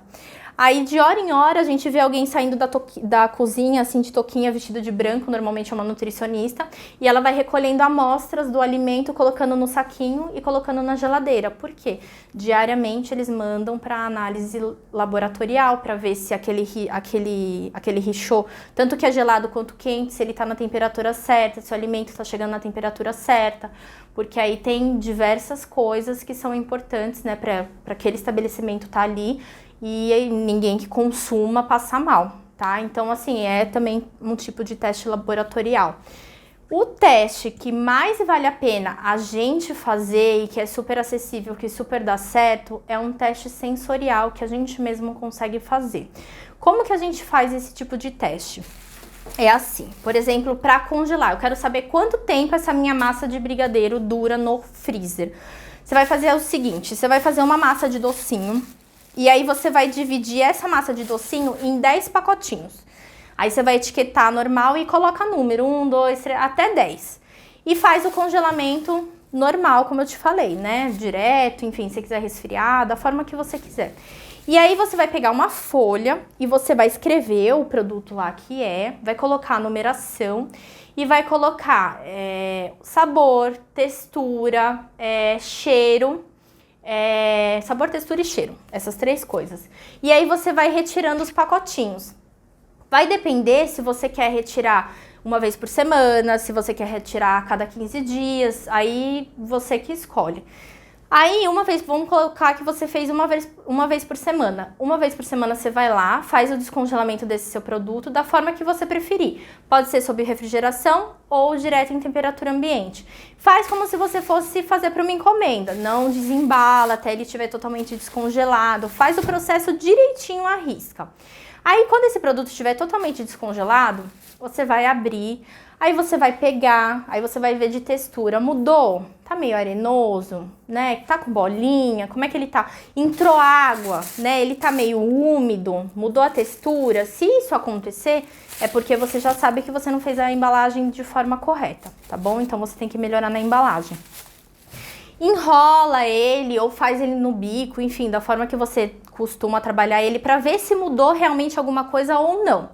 Aí de hora em hora a gente vê alguém saindo da cozinha assim de touquinha, vestido de branco, normalmente é uma nutricionista, e ela vai recolhendo amostras do alimento, colocando no saquinho e colocando na geladeira. Por quê? Diariamente eles mandam para análise laboratorial para ver se aquele richô, tanto que é gelado quanto quente, se ele está na temperatura certa, se o alimento está chegando na temperatura certa, porque aí tem diversas coisas que são importantes, né, para aquele estabelecimento estar ali e ninguém que consuma passar mal, tá? Então, assim, é também um tipo de teste laboratorial. O teste que mais vale a pena a gente fazer e que é super acessível, que super dá certo, é um teste sensorial que a gente mesmo consegue fazer. Como que a gente faz esse tipo de teste? É assim, por exemplo, para congelar, eu quero saber quanto tempo essa minha massa de brigadeiro dura no freezer. Você vai fazer o seguinte, você vai fazer uma massa de docinho e aí você vai dividir essa massa de docinho em 10 pacotinhos. Aí você vai etiquetar normal e coloca número, 1, 2, 3, até 10. E faz o congelamento normal, como eu te falei, né? Direto, enfim, se quiser resfriar, da forma que você quiser. E aí você vai pegar uma folha e você vai escrever o produto lá que vai colocar a numeração e vai colocar sabor, textura, cheiro, sabor, textura e cheiro, essas 3 coisas. E aí você vai retirando os pacotinhos. Vai depender se você quer retirar uma vez por semana, se você quer retirar a cada 15 dias, aí você que escolhe. Aí, vamos colocar que você fez uma vez por semana. Uma vez por semana você vai lá, faz o descongelamento desse seu produto da forma que você preferir. Pode ser sob refrigeração ou direto em temperatura ambiente. Faz como se você fosse fazer para uma encomenda. Não desembala até ele estiver totalmente descongelado. Faz o processo direitinho à risca. Aí, quando esse produto estiver totalmente descongelado, você vai abrir, aí você vai pegar, aí você vai ver de textura. Mudou? Tá meio arenoso, né? Tá com bolinha? Como é que ele tá? Entrou água, né? Ele tá meio úmido? Mudou a textura? Se isso acontecer, é porque você já sabe que você não fez a embalagem de forma correta, tá bom? Então você tem que melhorar na embalagem. Enrola ele ou faz ele no bico, enfim, da forma que você costuma trabalhar ele para ver se mudou realmente alguma coisa ou não.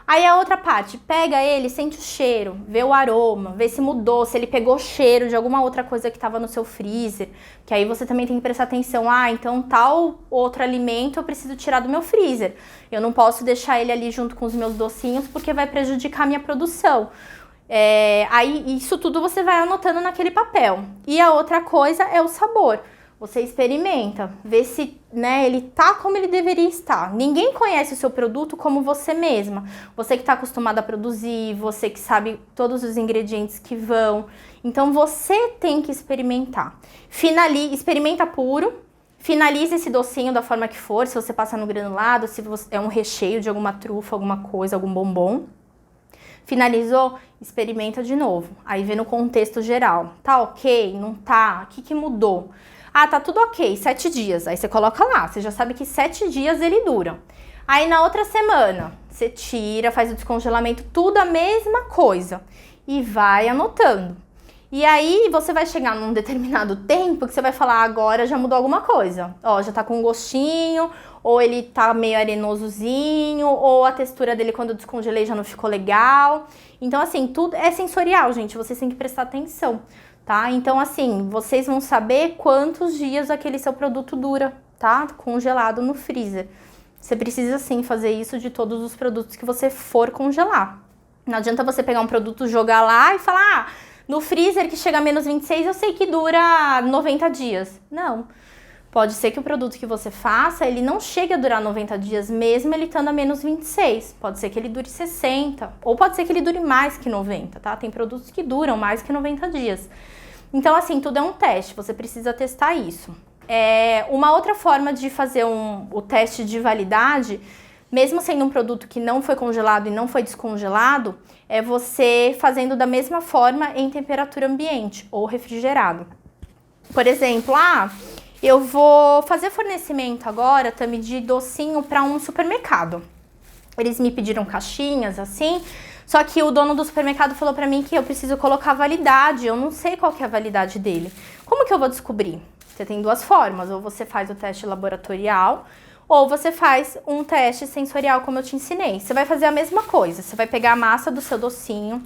Aí a outra parte, pega ele, sente o cheiro, vê o aroma, vê se mudou, se ele pegou cheiro de alguma outra coisa que estava no seu freezer, que aí você também tem que prestar atenção, então tal outro alimento eu preciso tirar do meu freezer. Eu não posso deixar ele ali junto com os meus docinhos porque vai prejudicar a minha produção. Aí isso tudo você vai anotando naquele papel. E a outra coisa é o sabor. Você experimenta, vê se, né, ele tá como ele deveria estar. Ninguém conhece o seu produto como você mesma. Você que está acostumada a produzir, você que sabe todos os ingredientes que vão. Então você tem que experimentar. Experimenta puro, finaliza esse docinho da forma que for, se você passar no granulado, se é um recheio de alguma trufa, alguma coisa, algum bombom. Finalizou? Experimenta de novo. Aí vê no contexto geral. Tá ok? Não tá? O que mudou? Tá tudo ok, 7 dias. Aí você coloca lá, você já sabe que 7 dias ele dura. Aí na outra semana, você tira, faz o descongelamento, tudo a mesma coisa. E vai anotando. E aí você vai chegar num determinado tempo que você vai falar, agora já mudou alguma coisa. Já tá com um gostinho, ou ele tá meio arenosozinho, ou a textura dele quando eu descongelei já não ficou legal. Então assim, tudo é sensorial, gente, vocês têm que prestar atenção, tá? Então assim, vocês vão saber quantos dias aquele seu produto dura, tá? Congelado no freezer. Você precisa sim fazer isso de todos os produtos que você for congelar. Não adianta você pegar um produto, jogar lá e falar, no freezer que chega a menos 26 eu sei que dura 90 dias. Não. Pode ser que o produto que você faça, ele não chegue a durar 90 dias, mesmo ele estando a menos 26. Pode ser que ele dure 60, ou pode ser que ele dure mais que 90, tá? Tem produtos que duram mais que 90 dias. Então, assim, tudo é um teste, você precisa testar isso. Uma outra forma de fazer o teste de validade, mesmo sendo um produto que não foi congelado e não foi descongelado, é você fazendo da mesma forma em temperatura ambiente ou refrigerado. Por exemplo, eu vou fazer fornecimento agora, Tami, de docinho para um supermercado. Eles me pediram caixinhas, assim, só que o dono do supermercado falou para mim que eu preciso colocar validade, eu não sei qual que é a validade dele. Como que eu vou descobrir? Você tem duas formas, ou você faz o teste laboratorial, ou você faz um teste sensorial, como eu te ensinei. Você vai fazer a mesma coisa, você vai pegar a massa do seu docinho,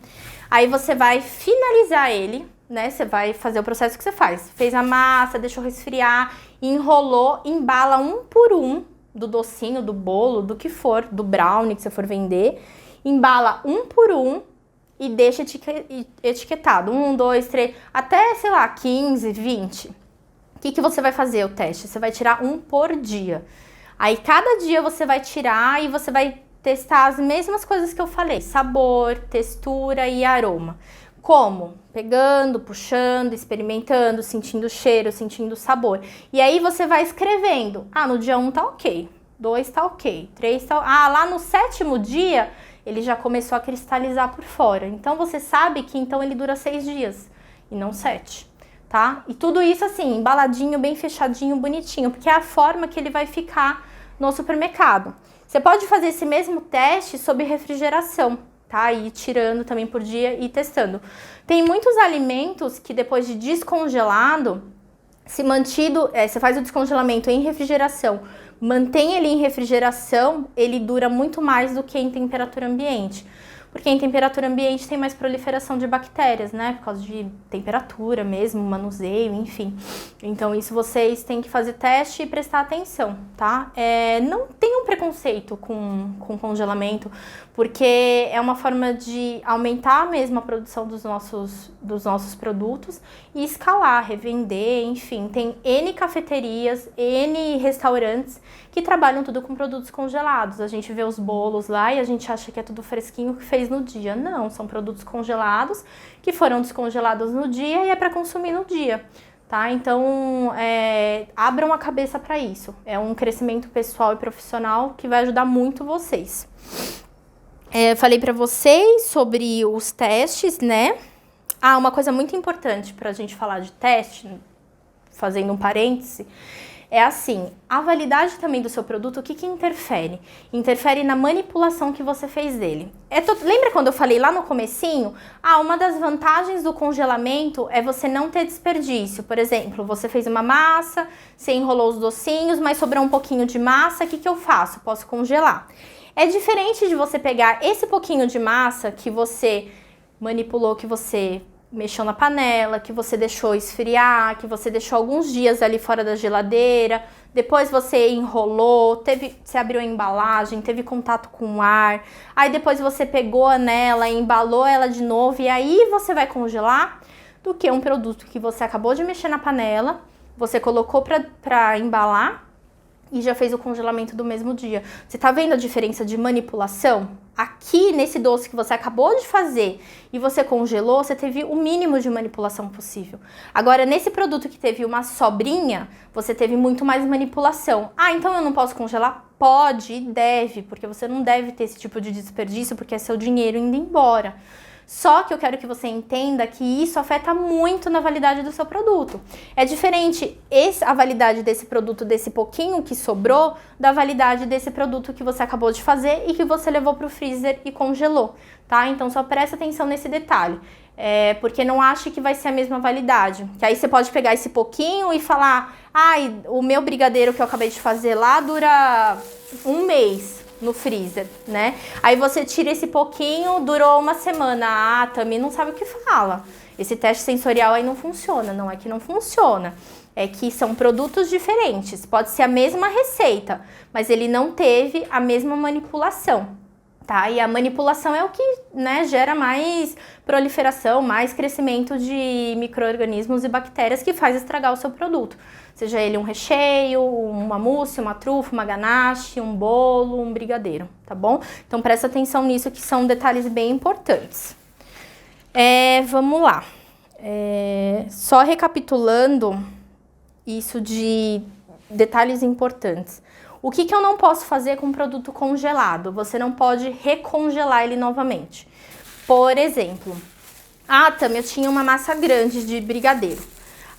aí você vai finalizar ele, né? Você vai fazer o processo que você faz. Fez a massa, deixou resfriar, enrolou, embala um por um do docinho, do bolo, do que for, do brownie que você for vender, embala um por um e deixa etiquetado. 1, 2, 3, até, sei lá, 15, 20. O que você vai fazer o teste? Você vai tirar um por dia. Aí cada dia você vai tirar e você vai testar as mesmas coisas que eu falei: sabor, textura e aroma. Como? Pegando, puxando, experimentando, sentindo o cheiro, sentindo o sabor. E aí você vai escrevendo. No dia 1 tá ok, 2 tá ok, 3 tá... lá no 7º dia ele já começou a cristalizar por fora. Então você sabe que então ele dura 6 dias e não 7, tá? E tudo isso assim, embaladinho, bem fechadinho, bonitinho, porque é a forma que ele vai ficar no supermercado. Você pode fazer esse mesmo teste sob refrigeração, tá? E tirando também por dia e testando. Tem muitos alimentos que depois de descongelado, se mantido, você faz o descongelamento em refrigeração, mantém ele em refrigeração, ele dura muito mais do que em temperatura ambiente. Porque em temperatura ambiente tem mais proliferação de bactérias, né? Por causa de temperatura mesmo, manuseio, enfim. Então isso vocês têm que fazer teste e prestar atenção, tá? Não tenham preconceito com congelamento, porque é uma forma de aumentar mesmo a produção dos nossos produtos e escalar, revender, enfim. Tem N cafeterias, N restaurantes que trabalham tudo com produtos congelados. A gente vê os bolos lá e a gente acha que é tudo fresquinho que fez no dia. Não, são produtos congelados que foram descongelados no dia e é para consumir no dia, tá? Então, abram a cabeça para isso. É um crescimento pessoal e profissional que vai ajudar muito vocês. Falei para vocês sobre os testes, né? Uma coisa muito importante para a gente falar de teste, fazendo um parêntese, é assim, a validade também do seu produto, o que interfere? Interfere na manipulação que você fez dele. Lembra quando eu falei lá no comecinho? Uma das vantagens do congelamento é você não ter desperdício. Por exemplo, você fez uma massa, você enrolou os docinhos, mas sobrou um pouquinho de massa, o que eu faço? Posso congelar. É diferente de você pegar esse pouquinho de massa que você manipulou, que você mexeu na panela, que você deixou esfriar, que você deixou alguns dias ali fora da geladeira, depois você enrolou, você abriu a embalagem, teve contato com o ar, aí depois você pegou a nela, embalou ela de novo e aí você vai congelar, do que um produto que você acabou de mexer na panela, você colocou para embalar e já fez o congelamento do mesmo dia. Você tá vendo a diferença de manipulação? Aqui, nesse doce que você acabou de fazer e você congelou, você teve o mínimo de manipulação possível. Agora, nesse produto que teve uma sobrinha, você teve muito mais manipulação. Então eu não posso congelar? Pode e deve, porque você não deve ter esse tipo de desperdício, porque é seu dinheiro indo embora. Só que eu quero que você entenda que isso afeta muito na validade do seu produto. É diferente a validade desse produto, desse pouquinho que sobrou, da validade desse produto que você acabou de fazer e que você levou para o freezer e congelou, tá? Então só presta atenção nesse detalhe. Porque não ache que vai ser a mesma validade. Que aí você pode pegar esse pouquinho e falar: o meu brigadeiro que eu acabei de fazer lá dura 1 mês. No freezer, né? Aí você tira esse pouquinho, durou 1 semana. Também não sabe o que fala. Esse teste sensorial aí não funciona, não é que não funciona. é que são produtos diferentes. Pode ser a mesma receita, mas ele não teve a mesma manipulação, tá? E a manipulação é o que, né, gera mais proliferação, mais crescimento de micro-organismos e bactérias que faz estragar o seu produto. Seja ele um recheio, uma mousse, uma trufa, uma ganache, um bolo, um brigadeiro, tá bom? Então presta atenção nisso, que são detalhes bem importantes. Vamos lá. Só recapitulando isso de detalhes importantes. O que eu não posso fazer com um produto congelado? Você não pode recongelar ele novamente. Por exemplo, Tami, eu tinha uma massa grande de brigadeiro.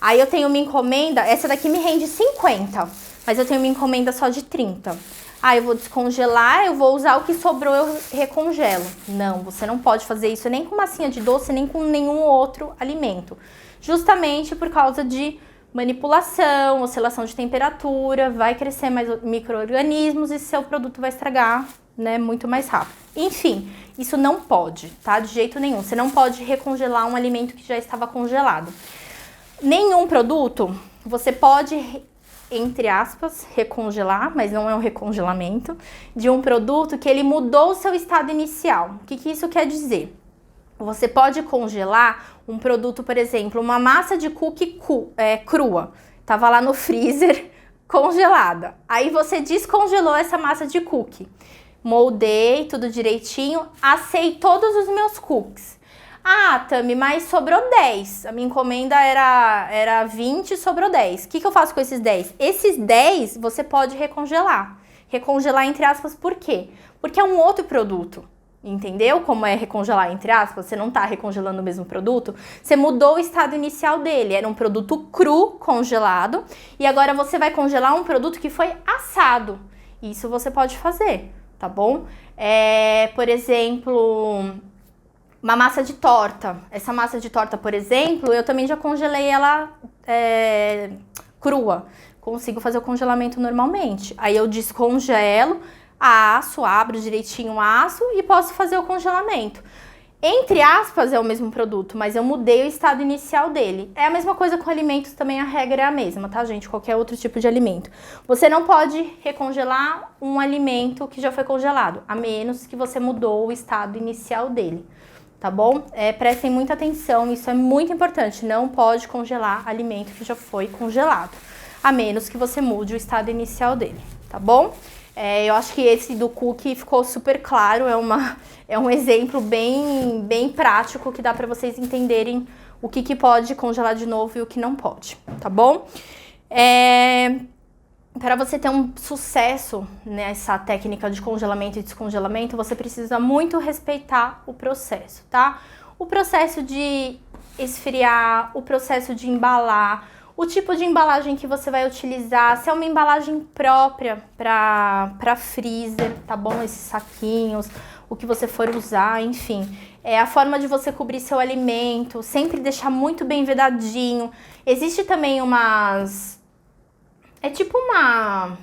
Aí eu tenho uma encomenda, essa daqui me rende 50, mas eu tenho uma encomenda só de 30. Eu vou descongelar, eu vou usar o que sobrou, eu recongelo. Não, você não pode fazer isso nem com massinha de doce, nem com nenhum outro alimento. Justamente por causa de manipulação, oscilação de temperatura, vai crescer mais micro-organismos e seu produto vai estragar, né, muito mais rápido. Enfim, isso não pode, tá? De jeito nenhum. Você não pode recongelar um alimento que já estava congelado. Nenhum produto você pode, entre aspas, recongelar, mas não é um recongelamento, de um produto que ele mudou o seu estado inicial. O que isso quer dizer? Você pode congelar um produto, por exemplo, uma massa de cookie crua. Tava lá no freezer, congelada. Aí você descongelou essa massa de cookie. Moldei tudo direitinho, assei todos os meus cookies. Tami, mas sobrou 10. A minha encomenda era 20, sobrou 10. O que eu faço com esses 10? Esses 10 você pode recongelar. Recongelar entre aspas, por quê? Porque é um outro produto. Entendeu como é recongelar entre aspas? Você não está recongelando o mesmo produto, você mudou o estado inicial dele, era um produto cru, congelado, e agora você vai congelar um produto que foi assado. Isso você pode fazer, tá bom? Por exemplo, uma massa de torta. Essa massa de torta, por exemplo, eu também já congelei ela crua. Consigo fazer o congelamento normalmente. Aí eu descongelo, asso, abro direitinho o aço e posso fazer o congelamento. Entre aspas, é o mesmo produto, mas eu mudei o estado inicial dele. É a mesma coisa com alimentos, também a regra é a mesma, tá, gente? Qualquer outro tipo de alimento. Você não pode recongelar um alimento que já foi congelado, a menos que você mudou o estado inicial dele, tá bom? Prestem muita atenção, isso é muito importante. Não pode congelar alimento que já foi congelado, a menos que você mude o estado inicial dele, tá bom? Eu acho que esse do cookie ficou super claro, é um exemplo bem prático que dá para vocês entenderem o que pode congelar de novo e o que não pode, tá bom? Para você ter um sucesso nessa técnica de congelamento e descongelamento, você precisa muito respeitar o processo, tá? O processo de esfriar, o processo de embalar, o tipo de embalagem que você vai utilizar, se é uma embalagem própria para freezer, tá bom? Esses saquinhos, o que você for usar, enfim. A forma de você cobrir seu alimento, sempre deixar muito bem vedadinho. Existe também umas... tipo uma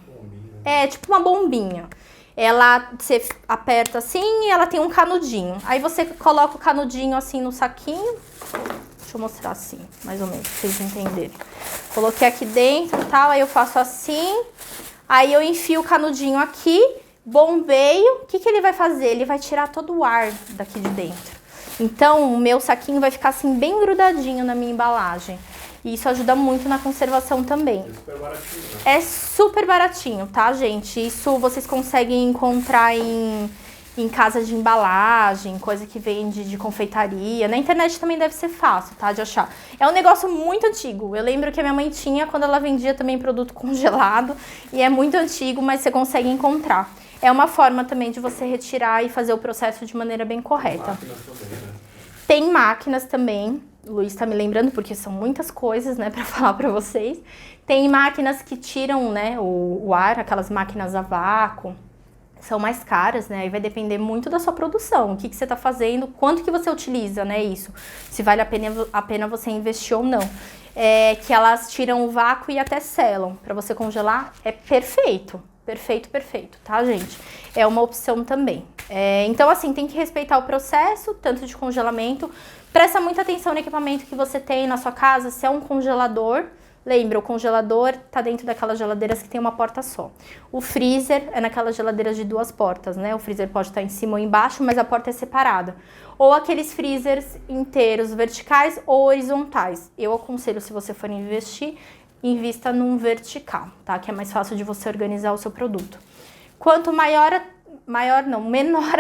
bombinha. Ela, você aperta assim e ela tem um canudinho. Aí você coloca o canudinho assim no saquinho. Deixa eu mostrar assim, mais ou menos, pra vocês entenderem. Coloquei aqui dentro e tal, aí eu faço assim, aí eu enfio o canudinho aqui, bombeio. O que ele vai fazer? Ele vai tirar todo o ar daqui de dentro. Então, o meu saquinho vai ficar assim, bem grudadinho na minha embalagem. E isso ajuda muito na conservação também. É super baratinho, né? É super baratinho, tá, gente? Isso vocês conseguem encontrar em casa de embalagem, coisa que vende de confeitaria. Na internet também deve ser fácil, tá, de achar. É um negócio muito antigo. Eu lembro que a minha mãe tinha quando ela vendia também produto congelado. E é muito antigo, mas você consegue encontrar. É uma forma também de você retirar e fazer o processo de maneira bem correta. Máquinas também, né? Tem máquinas também. O Luiz tá me lembrando, porque são muitas coisas, né, pra falar pra vocês. Tem máquinas que tiram, né, o ar, aquelas máquinas a vácuo. São mais caras, né? Aí vai depender muito da sua produção, o que você tá fazendo, quanto que você utiliza, né, isso. Se vale a pena você investir ou não. Que elas tiram o vácuo e até selam. Pra você congelar, é perfeito. Perfeito, tá, gente? É uma opção também. Então, assim, tem que respeitar o processo, tanto de congelamento. Presta muita atenção no equipamento que você tem na sua casa, se é um congelador, Lembra, o congelador tá dentro daquelas geladeiras que tem uma porta só. O freezer é naquelas geladeiras de 2 portas, né? O freezer pode estar em cima ou embaixo, mas a porta é separada. Ou aqueles freezers inteiros, verticais ou horizontais. Eu aconselho, se você for investir, invista num vertical, tá? Que é mais fácil de você organizar o seu produto. Quanto menor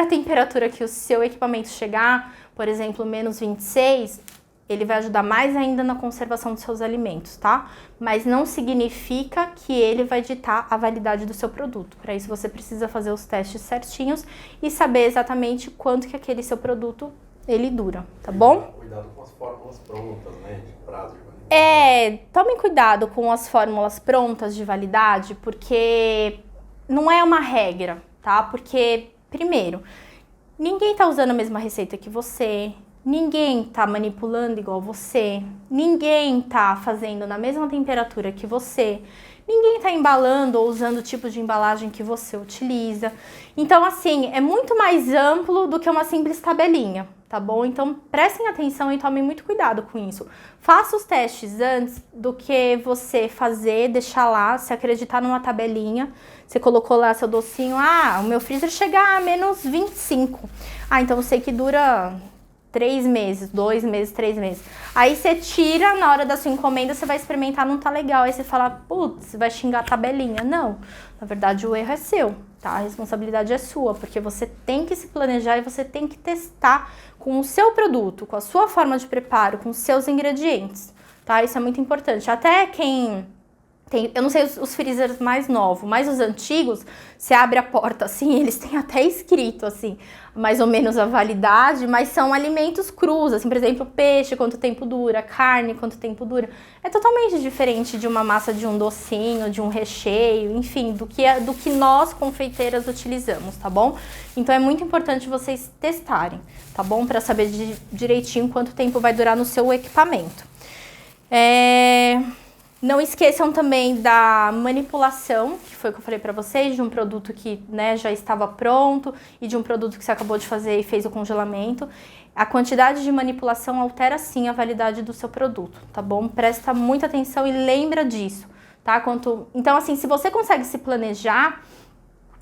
a temperatura que o seu equipamento chegar, por exemplo, menos 26, ele vai ajudar mais ainda na conservação dos seus alimentos, tá? Mas não significa que ele vai ditar a validade do seu produto. Para isso você precisa fazer os testes certinhos e saber exatamente quanto que aquele seu produto ele dura, tá bom? Cuidado com as fórmulas prontas, né? De prazo de validade. Tome cuidado com as fórmulas prontas de validade, porque não é uma regra, tá? Porque, primeiro, ninguém tá usando a mesma receita que você. Ninguém tá manipulando igual você, ninguém tá fazendo na mesma temperatura que você, ninguém tá embalando ou usando o tipo de embalagem que você utiliza. Então, assim, é muito mais amplo do que uma simples tabelinha, tá bom? Então, prestem atenção e tomem muito cuidado com isso. Faça os testes antes do que você deixar lá, se acreditar numa tabelinha. Você colocou lá seu docinho, o meu freezer chega a menos 25. Então eu sei que dura 3 meses, 2 meses, 3 meses. Aí você tira, na hora da sua encomenda, você vai experimentar, não tá legal. Aí você fala, putz, vai xingar a tabelinha. Não, na verdade o erro é seu, tá? A responsabilidade é sua, porque você tem que se planejar e você tem que testar com o seu produto, com a sua forma de preparo, com os seus ingredientes, tá? Isso é muito importante. Até quem eu não sei os freezers mais novos, mas os antigos, você abre a porta assim, eles têm até escrito assim, mais ou menos a validade, mas são alimentos crus, assim, por exemplo, peixe, quanto tempo dura, carne, quanto tempo dura. É totalmente diferente de uma massa de um docinho, de um recheio, enfim, do que nós confeiteiras utilizamos, tá bom? Então é muito importante vocês testarem, tá bom? Para saber direitinho quanto tempo vai durar no seu equipamento. Não esqueçam também da manipulação, que foi o que eu falei para vocês, de um produto que, né, já estava pronto e de um produto que você acabou de fazer e fez o congelamento. A quantidade de manipulação altera sim a validade do seu produto, tá bom? Presta muita atenção e lembra disso, tá? Então, assim, se você consegue se planejar,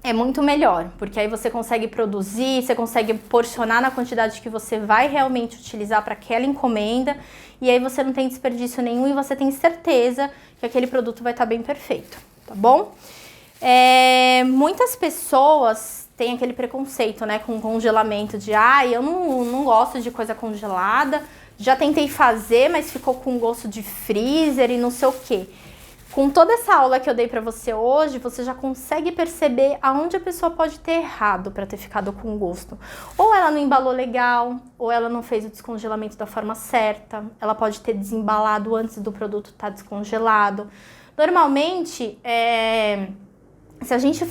é muito melhor, porque aí você consegue produzir, você consegue porcionar na quantidade que você vai realmente utilizar para aquela encomenda, e aí você não tem desperdício nenhum e você tem certeza que aquele produto vai estar bem perfeito, tá bom? Muitas pessoas têm aquele preconceito, né, com congelamento de, eu não gosto de coisa congelada, já tentei fazer, mas ficou com gosto de freezer e não sei o quê. Com toda essa aula que eu dei pra você hoje, você já consegue perceber aonde a pessoa pode ter errado pra ter ficado com gosto. Ou ela não embalou legal, ou ela não fez o descongelamento da forma certa, ela pode ter desembalado antes do produto estar descongelado. Normalmente, se a gente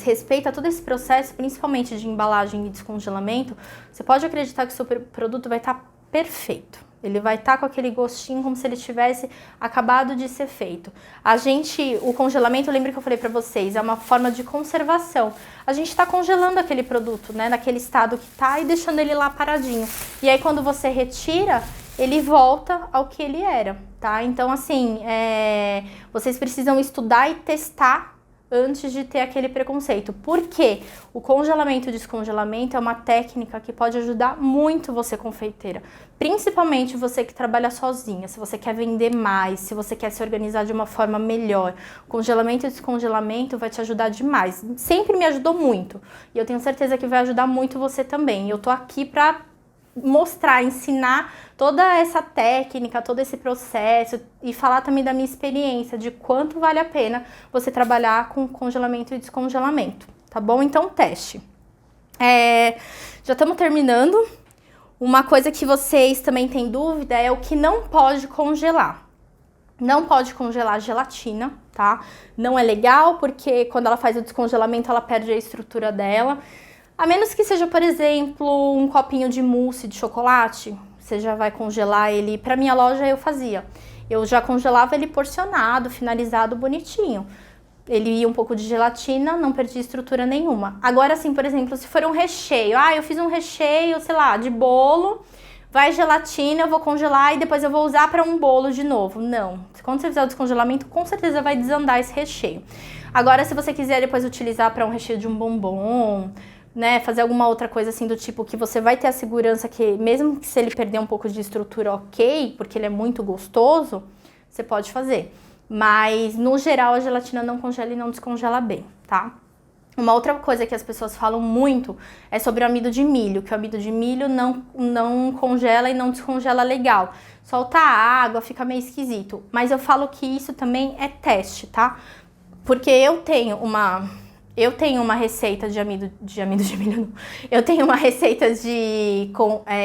respeita todo esse processo, principalmente de embalagem e descongelamento, você pode acreditar que o seu produto vai estar perfeito. Ele vai estar com aquele gostinho como se ele tivesse acabado de ser feito. O congelamento, lembra que eu falei para vocês, é uma forma de conservação. A gente está congelando aquele produto, né, naquele estado que tá e deixando ele lá paradinho. E aí quando você retira, ele volta ao que ele era, tá? Então, assim, vocês precisam estudar e testar antes de ter aquele preconceito. Por quê? O congelamento e descongelamento é uma técnica que pode ajudar muito você, confeiteira. Principalmente você que trabalha sozinha, se você quer vender mais, se você quer se organizar de uma forma melhor. O congelamento e descongelamento vai te ajudar demais. Sempre me ajudou muito. E eu tenho certeza que vai ajudar muito você também. Eu tô aqui pra mostrar, ensinar toda essa técnica, todo esse processo e falar também da minha experiência, de quanto vale a pena você trabalhar com congelamento e descongelamento, tá bom? Então, teste. Já estamos terminando. Uma coisa que vocês também têm dúvida é o que não pode congelar. Não pode congelar gelatina, tá? Não é legal porque quando ela faz o descongelamento ela perde a estrutura dela. A menos que seja, por exemplo, um copinho de mousse de chocolate, você já vai congelar ele. Para minha loja eu fazia. Eu já congelava ele porcionado, finalizado, bonitinho. Ele ia um pouco de gelatina, não perdia estrutura nenhuma. Agora, assim, por exemplo, se for um recheio, eu fiz um recheio, sei lá, de bolo, vai gelatina, eu vou congelar e depois eu vou usar para um bolo de novo. Não. Quando você fizer o descongelamento, com certeza vai desandar esse recheio. Agora, se você quiser depois utilizar para um recheio de um bombom, né, fazer alguma outra coisa assim do tipo que você vai ter a segurança que, mesmo que se ele perder um pouco de estrutura, ok, porque ele é muito gostoso, você pode fazer. Mas, no geral, a gelatina não congela e não descongela bem, tá? Uma outra coisa que as pessoas falam muito é sobre o amido de milho, que o amido de milho não congela e não descongela legal. Solta água, fica meio esquisito. Mas eu falo que isso também é teste, tá? Porque eu tenho uma receita de amido de milho, não. Eu tenho uma receita de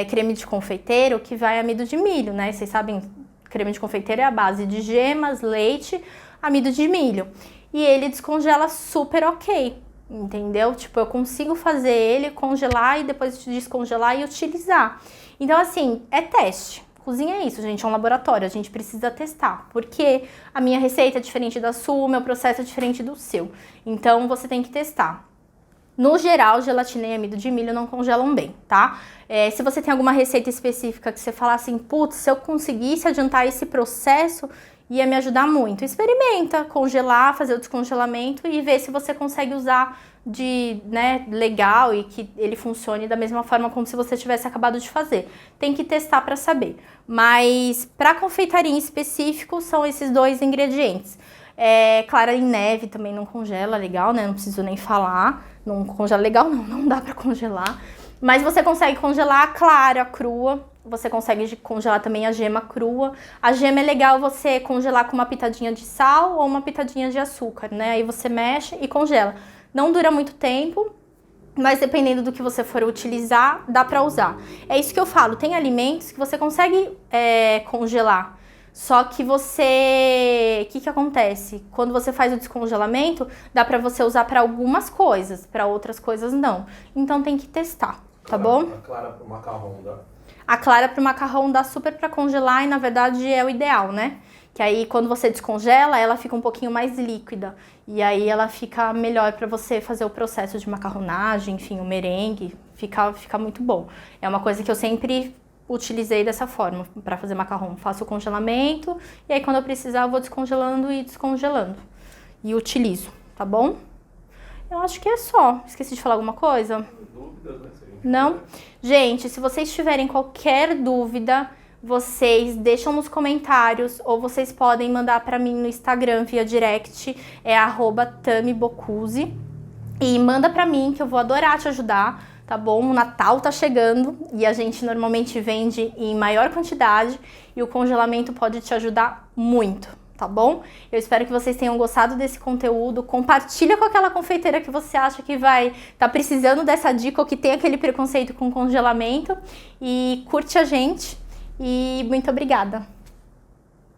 creme de confeiteiro que vai amido de milho, né? Vocês sabem, creme de confeiteiro é a base de gemas, leite, amido de milho. E ele descongela super ok. Entendeu? Tipo, eu consigo fazer ele, congelar e depois descongelar e utilizar. Então, assim, é teste. Cozinha é isso, gente, é um laboratório, a gente precisa testar. Porque a minha receita é diferente da sua, o meu processo é diferente do seu. Então, você tem que testar. No geral, gelatina e amido de milho não congelam bem, tá? Se você tem alguma receita específica que você fala assim, putz, se eu conseguisse adiantar esse processo, ia me ajudar muito. Experimenta congelar, fazer o descongelamento e ver se você consegue usar legal e que ele funcione da mesma forma como se você tivesse acabado de fazer. Tem que testar para saber. Mas para confeitaria em específico são esses 2 ingredientes. Clara em neve também não congela legal, né? Não preciso nem falar. Não congela legal, não dá para congelar. Mas você consegue congelar a clara crua. Você consegue congelar também a gema crua. A gema é legal você congelar com uma pitadinha de sal ou uma pitadinha de açúcar, né? Aí você mexe e congela. Não dura muito tempo, mas dependendo do que você for utilizar, dá pra usar. É isso que eu falo, tem alimentos que você consegue congelar. Só que o que acontece? Quando você faz o descongelamento, dá pra você usar pra algumas coisas, pra outras coisas não. Então tem que testar, tá bom? A clara pro macarrão dá? A clara pro macarrão dá super pra congelar e na verdade é o ideal, né? Que aí quando você descongela, ela fica um pouquinho mais líquida. E aí ela fica melhor pra você fazer o processo de macarronagem, enfim, o merengue. Fica muito bom. É uma coisa que eu sempre utilizei dessa forma pra fazer macarrão. Faço o congelamento e aí quando eu precisar eu vou descongelando e descongelando. E utilizo, tá bom? Eu acho que é só. Esqueci de falar alguma coisa? Dúvidas, né? Não? Gente, se vocês tiverem qualquer dúvida, vocês deixam nos comentários ou vocês podem mandar pra mim no Instagram via direct, é @tamibocuse, e manda pra mim que eu vou adorar te ajudar, tá bom? O Natal tá chegando e a gente normalmente vende em maior quantidade e o congelamento pode te ajudar muito, tá bom? Eu espero que vocês tenham gostado desse conteúdo. Compartilha com aquela confeiteira que você acha que vai tá precisando dessa dica ou que tem aquele preconceito com congelamento e curte a gente e muito obrigada!